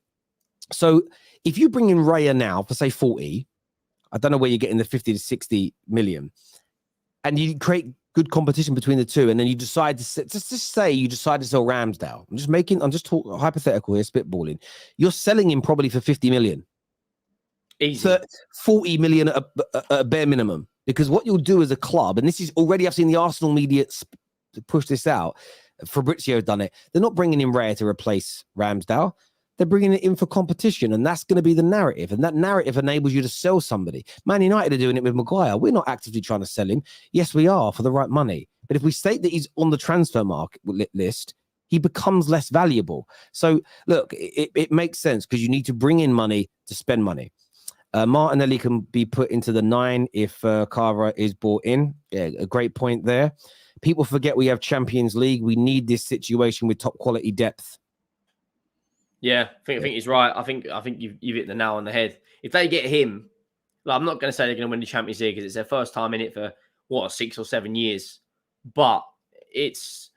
So if you bring in Raya now for, say, 40, I don't know where you're getting the 50 to 60 million, and you create good competition between the two, and then you decide to just say you decide to sell Ramsdale. I'm just talking hypothetical here, spitballing. You're selling him probably for 50 million. Easy. 40 million at a bare minimum. Because what you'll do as a club, and this is already, I've seen the Arsenal media push this out. Fabrizio done it. They're not bringing in Raya to replace Ramsdale. They're bringing it in for competition, and that's going to be the narrative. And that narrative enables you to sell somebody. Man United are doing it with Maguire. We're not actively trying to sell him. Yes, we are, for the right money. But if we state that he's on the transfer market list, he becomes less valuable. So, look, it makes sense, because you need to bring in money to spend money. Martinelli can be put into the 9 if Carver is bought in. Yeah, a great point there. People forget we have Champions League. We need this situation with top quality depth. Yeah, I think he's right. I think you've hit the nail on the head. If they get him, like, I'm not going to say they're going to win the Champions League because it's their first time in it for 6 or 7 years. But there's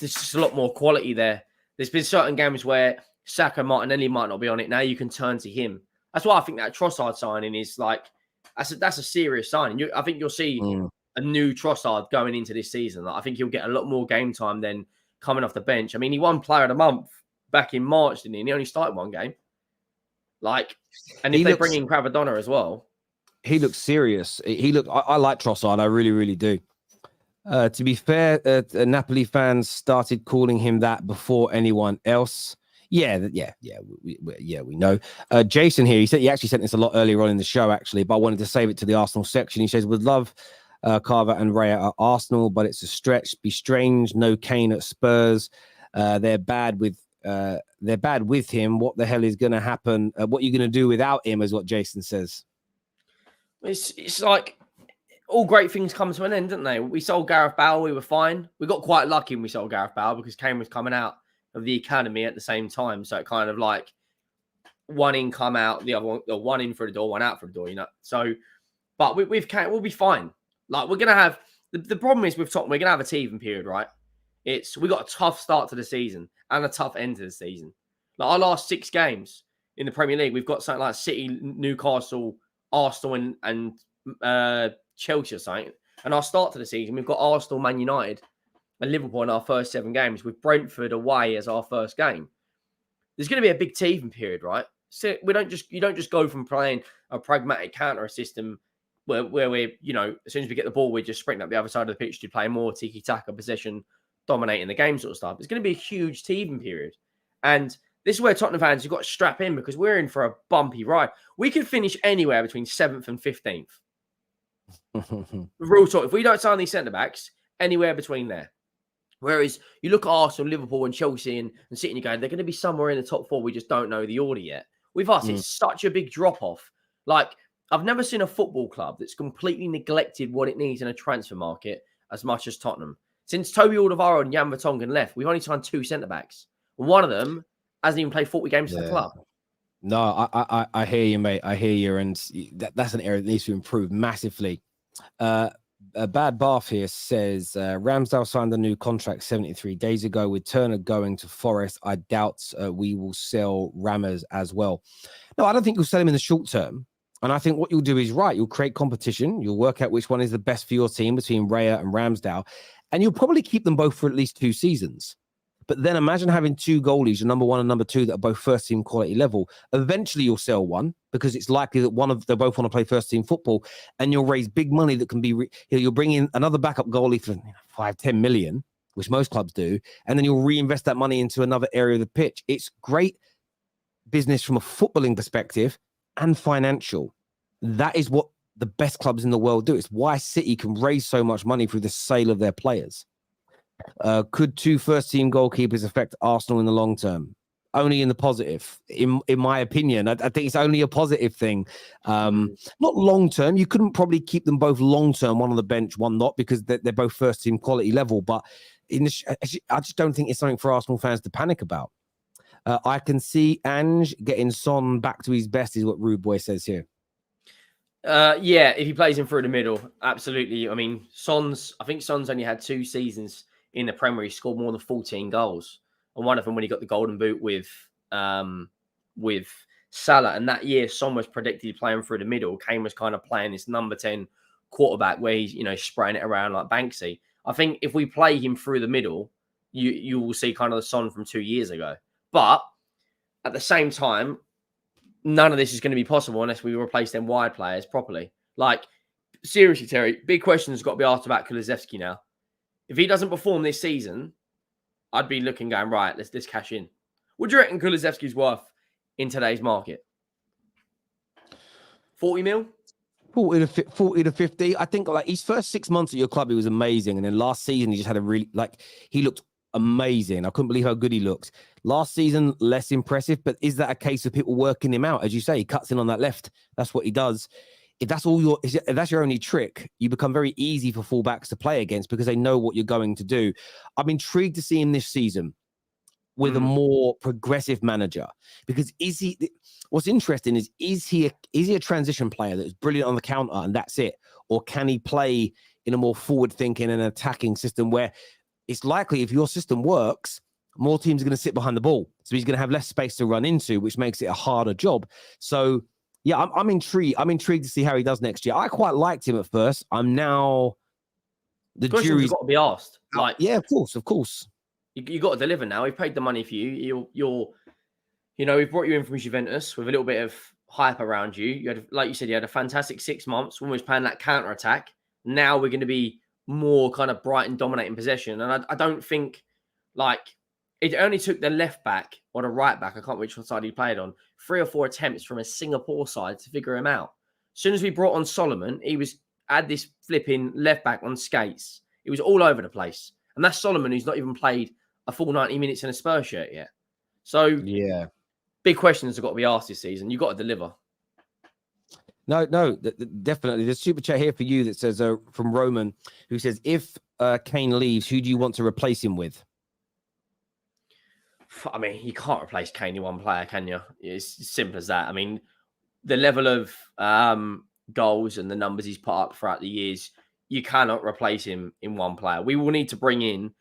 just a lot more quality there. There's been certain games where Saka, Martinelli might not be on it. Now you can turn to him. That's why I think that Trossard signing is like, that's a serious signing. I think you'll see a new Trossard going into this season. Like, I think he'll get a lot more game time than coming off the bench. I mean, he won Player of the Month back in March, didn't he? And he only started 1 game. Like, and if they bring in Kvaratskhelia as well, he looks serious. I like Trossard. I really, really do. To be fair, Napoli fans started calling him that before anyone else. Yeah, we know. Jason here, he actually sent this a lot earlier on in the show, actually, but I wanted to save it to the Arsenal section. He says, would love Carver and Raya at Arsenal, but it's a stretch. Be strange. No Kane at Spurs. They're bad with him. What the hell is going to happen? What are you going to do without him, is what Jason says. It's like all great things come to an end, don't they? We sold Gareth Bale. We were fine. We got quite lucky when we sold Gareth Bale because Kane was coming out of the academy at the same time, so it kind of like one in, come out, the other one, or one in for the door, one out for the door, So, but we'll be fine. Like, we're gonna have the problem is with Tottenham, we're gonna have a teething period, right? We got a tough start to the season and a tough end to the season. Like, our last 6 games in the Premier League, we've got something like City, Newcastle, Arsenal, and Chelsea or something. And our start to the season, we've got Arsenal, Man United, and Liverpool in our first 7 games, with Brentford away as our first game. There's going to be a big teething period, right? So you don't just go from playing a pragmatic counter system where we're, as soon as we get the ball, we're just sprinting up the other side of the pitch to play more tiki-taka possession, dominating the game sort of stuff. It's going to be a huge teething period. And this is where Tottenham fans have got to strap in, because we're in for a bumpy ride. We could finish anywhere between 7th and 15th. Real talk. If we don't sign these centre-backs, anywhere between there. Whereas you look at Arsenal, Liverpool and Chelsea and City and you go, they're going to be somewhere in the top 4. We just don't know the order yet. With us, it's such a big drop-off. Like, I've never seen a football club that's completely neglected what it needs in a transfer market as much as Tottenham. Since Toby Alderweireld and Jan Vertonghen left, we've only signed 2 centre-backs. One of them hasn't even played 40 games for the club. No, I hear you, mate. I hear you. And that's an area that needs to improve massively. A Bad Bath here says Ramsdale signed a new contract 73 days ago with Turner going to Forest. I doubt we will sell Rammers as well. No, I don't think you'll sell him in the short term. And I think what you'll do is right. You'll create competition. You'll work out which one is the best for your team between Raya and Ramsdale. And you'll probably keep them both for at least 2 seasons. But then imagine having 2 goalies, your number 1 and number 2, that are both first team quality level. Eventually you'll sell one because it's likely that they both want to play first team football, and you'll raise big money that can be, you'll bring in another backup goalie for 5-10 million, which most clubs do. And then you'll reinvest that money into another area of the pitch. It's great business from a footballing perspective and financial. That is what the best clubs in the world do. It's why City can raise so much money through the sale of their players. Could 2 first-team goalkeepers affect Arsenal in the long term? Only in the positive, in my opinion. I think it's only a positive thing. Not long-term. You couldn't probably keep them both long-term, one on the bench, one not, because they're both first-team quality level. But I just don't think it's something for Arsenal fans to panic about. I can see Ange getting Son back to his best, is what Rude Boy says here. Yeah, if he plays him through the middle, absolutely. I mean, I think Son's only had 2 seasons in the Premier League, scored more than 14 goals. And one of them when he got the golden boot with Salah. And that year, Son was predicted playing through the middle. Kane was kind of playing this number 10 quarterback where he's, spraying it around like Banksy. I think if we play him through the middle, you will see kind of the Son from 2 years ago. But at the same time, none of this is going to be possible unless we replace them wide players properly. Like, seriously, Terry, big questions got to be asked about Kulusevski now. If he doesn't perform this season, I'd be looking, going, right, let's cash in. What do you reckon Kulusevski's worth in today's market? 40 mil? 40 to 50. I think like his first 6 months at your club, he was amazing. And then last season, he just had a really, he looked amazing. I couldn't believe how good he looked. Last season, less impressive. But is that a case of people working him out? As you say, he cuts in on that left. That's what he does. If that's your only trick, you become very easy for fullbacks to play against because they know what you're going to do. I'm intrigued to see him this season with a more progressive manager, because what's interesting is he a transition player that's brilliant on the counter and that's it? Or can he play in a more forward thinking and attacking system where it's likely if your system works, more teams are going to sit behind the ball. So he's going to have less space to run into, which makes it a harder job. So yeah, I'm intrigued. I'm intrigued to see how he does next year. I quite liked him at first. I'm now the jury's got to be asked. Like, yeah, of course. You got to deliver now. We've paid the money for you. We've brought you in from Juventus with a little bit of hype around you. You had, like you said, you had a fantastic 6 months when we was playing that counter attack. Now we're going to be more kind of bright and dominating possession. And I don't think it only took the left back or the right back, I can't remember which side he played on, 3 or 4 attempts from a Singapore side to figure him out. As soon as we brought on Solomon, had this flipping left back on skates. It was all over the place. And that's Solomon, who's not even played a full 90 minutes in a Spurs shirt yet. So, yeah, big questions have got to be asked this season. You've got to deliver. No, definitely. There's a super chat here for you that says from Roman, who says, if Kane leaves, who do you want to replace him with? I mean, you can't replace Kane in one player, can you? It's as simple as that. I mean, the level of goals and the numbers he's put up throughout the years, you cannot replace him in one player. We will need to bring in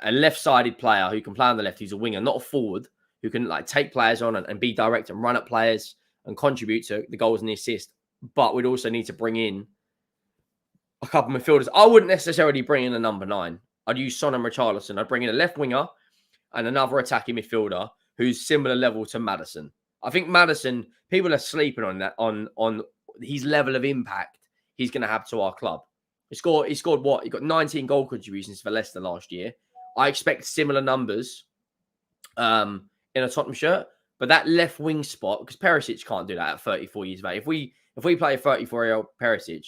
a left-sided player who can play on the left, who's a winger, not a forward, who can take players on and be direct and run at players and contribute to the goals and the assists. But we'd also need to bring in a couple of midfielders. I wouldn't necessarily bring in a number 9. I'd use Son and Richarlison. I'd bring in a left winger and another attacking midfielder who's similar level to Maddison. I think Maddison, people are sleeping on that, on his level of impact he's going to have to our club. He scored what? He got 19 goal contributions for Leicester last year. I expect similar numbers in a Tottenham shirt, but that left wing spot, because Perisic can't do that at 34 years of age. If we play a 34-year-old Perisic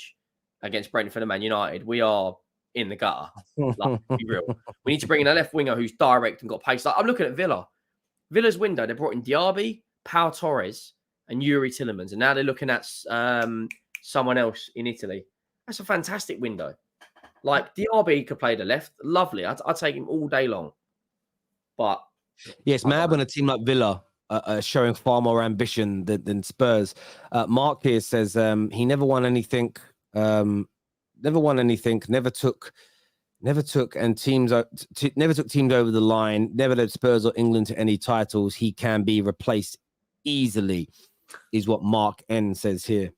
against Brentford and Man United, we are in the gutter. Like, be real. We need to bring in a left winger who's direct and got pace. Like, I'm looking at Villa. Villa's window, they brought in Diaby, Pau Torres, and Yuri Tillemans, and now they're looking at someone else in Italy. That's a fantastic window. Like, Diaby could play the left. Lovely. I'd take him all day long. But yeah, it's mad when a team like Villa are showing far more ambition than Spurs. Mark here says he never won anything. Never took teams over the line. Never led Spurs or England to any titles. He can be replaced easily, is what Mark N says here.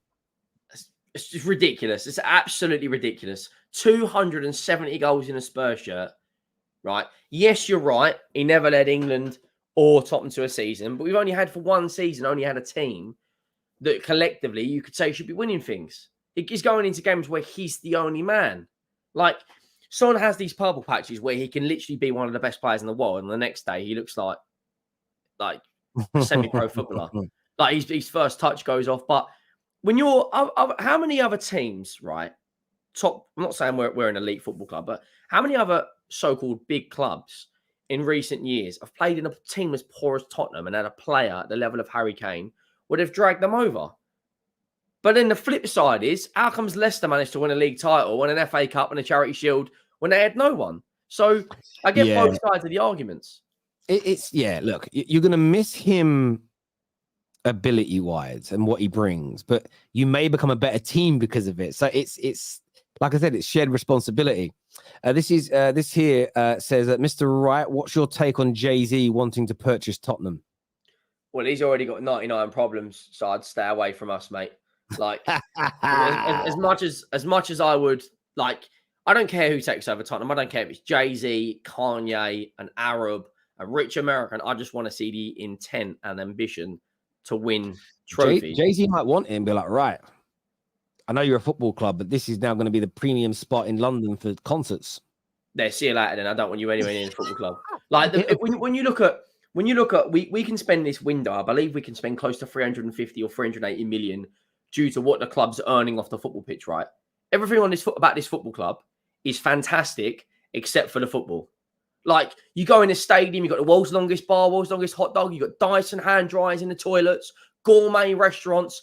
It's just ridiculous. It's absolutely ridiculous. 270 goals in a Spurs shirt, right? Yes, you're right. He never led England or Tottenham to a season, but we've only had a team that collectively you could say should be winning things. He's going into games where he's the only man. Like, Son has these purple patches where he can literally be one of the best players in the world, and the next day he looks like a semi-pro footballer. Like, his first touch goes off. But when you're, how many other teams, right? I'm not saying we're an elite football club, but how many other so-called big clubs in recent years have played in a team as poor as Tottenham and had a player at the level of Harry Kane would have dragged them over? But then the flip side is, how comes Leicester managed to win a league title, win an FA Cup and a Charity Shield when they had no one? So I get both sides of the arguments. Look, you're going to miss him ability-wise and what he brings, but you may become a better team because of it. So it's like I said, it's shared responsibility. This here says that Mr. Wright, what's your take on Jay-Z wanting to purchase Tottenham? Well, he's already got 99 problems, so I'd stay away from us, mate. Like, as much as I would like, I don't care who takes over Tottenham. I don't care if it's Jay-Z, Kanye, an Arab, a rich American. I just want to see the intent and ambition to win trophies. Jay-Z might want it and be like, right, I know you're a football club, but this is now going to be the premium spot in London for concerts. There, see you later then. I don't want you anywhere near the football club. Like, when you look at, we can spend this window, I believe we can spend close to 350 or 380 million due to what the club's earning off the football pitch, right? Everything about this football club is fantastic, except for the football. Like, you go in a stadium, you've got the world's longest bar, world's longest hot dog, you've got Dyson hand dryers in the toilets, gourmet restaurants,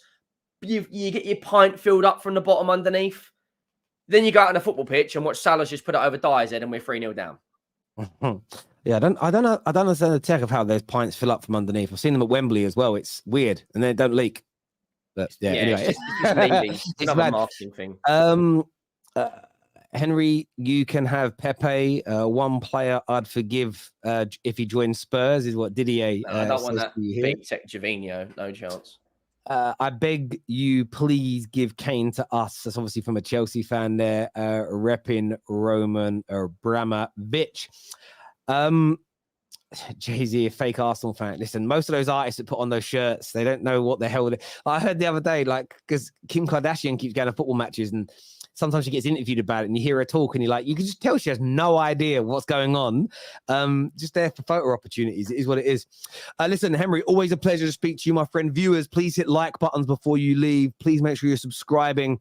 you get your pint filled up from the bottom underneath. Then you go out on the football pitch and watch Salah's just put it over Dyer's head and we're 3-0 down. Yeah, I don't understand the tech of how those pints fill up from underneath. I've seen them at Wembley as well. It's weird, and they don't leak. But anyway, it's another marketing thing. Henry, you can have Pepe. One player I'd forgive if he joins Spurs is what Didier. No, I don't want that big tech Jovino. No chance. I beg you, please give Kane to us. That's obviously from a Chelsea fan there, repping Roman Abramovich. Jay-Z, a fake Arsenal fan. Listen, most of those artists that put on those shirts, they don't know what the hell. I heard the other day, like, because Kim Kardashian keeps going to football matches and sometimes she gets interviewed about it and you hear her talk and you're like, you can just tell she has no idea what's going on. Just there for photo opportunities. It is what it is. Listen, Henry, always a pleasure to speak to you, my friend. Viewers, please hit like buttons before you leave. Please make sure you're subscribing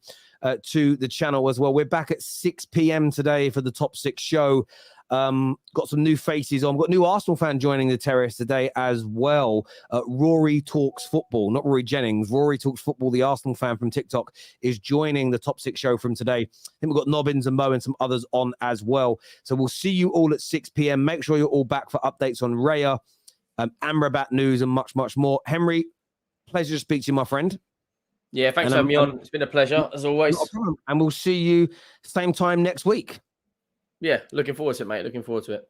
to the channel as well. We're back at 6 p.m. today for the Top 6 show. Got some new faces on. We've got a new Arsenal fan joining the Terrace today as well. Rory Talks Football, not Rory Jennings. Rory Talks Football, the Arsenal fan from TikTok, is joining the Top 6 show from today. I think we've got Nobbins and Mo and some others on as well. So we'll see you all at 6 p.m. Make sure you're all back for updates on Raya, Amrabat news, and much, much more. Henry, pleasure to speak to you, my friend. Yeah, thanks for having me on. It's been a pleasure, as always. Not a problem. And we'll see you same time next week. Yeah, looking forward to it, mate. Looking forward to it.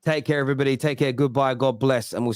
Take care, everybody. Take care. Goodbye. God bless. And we'll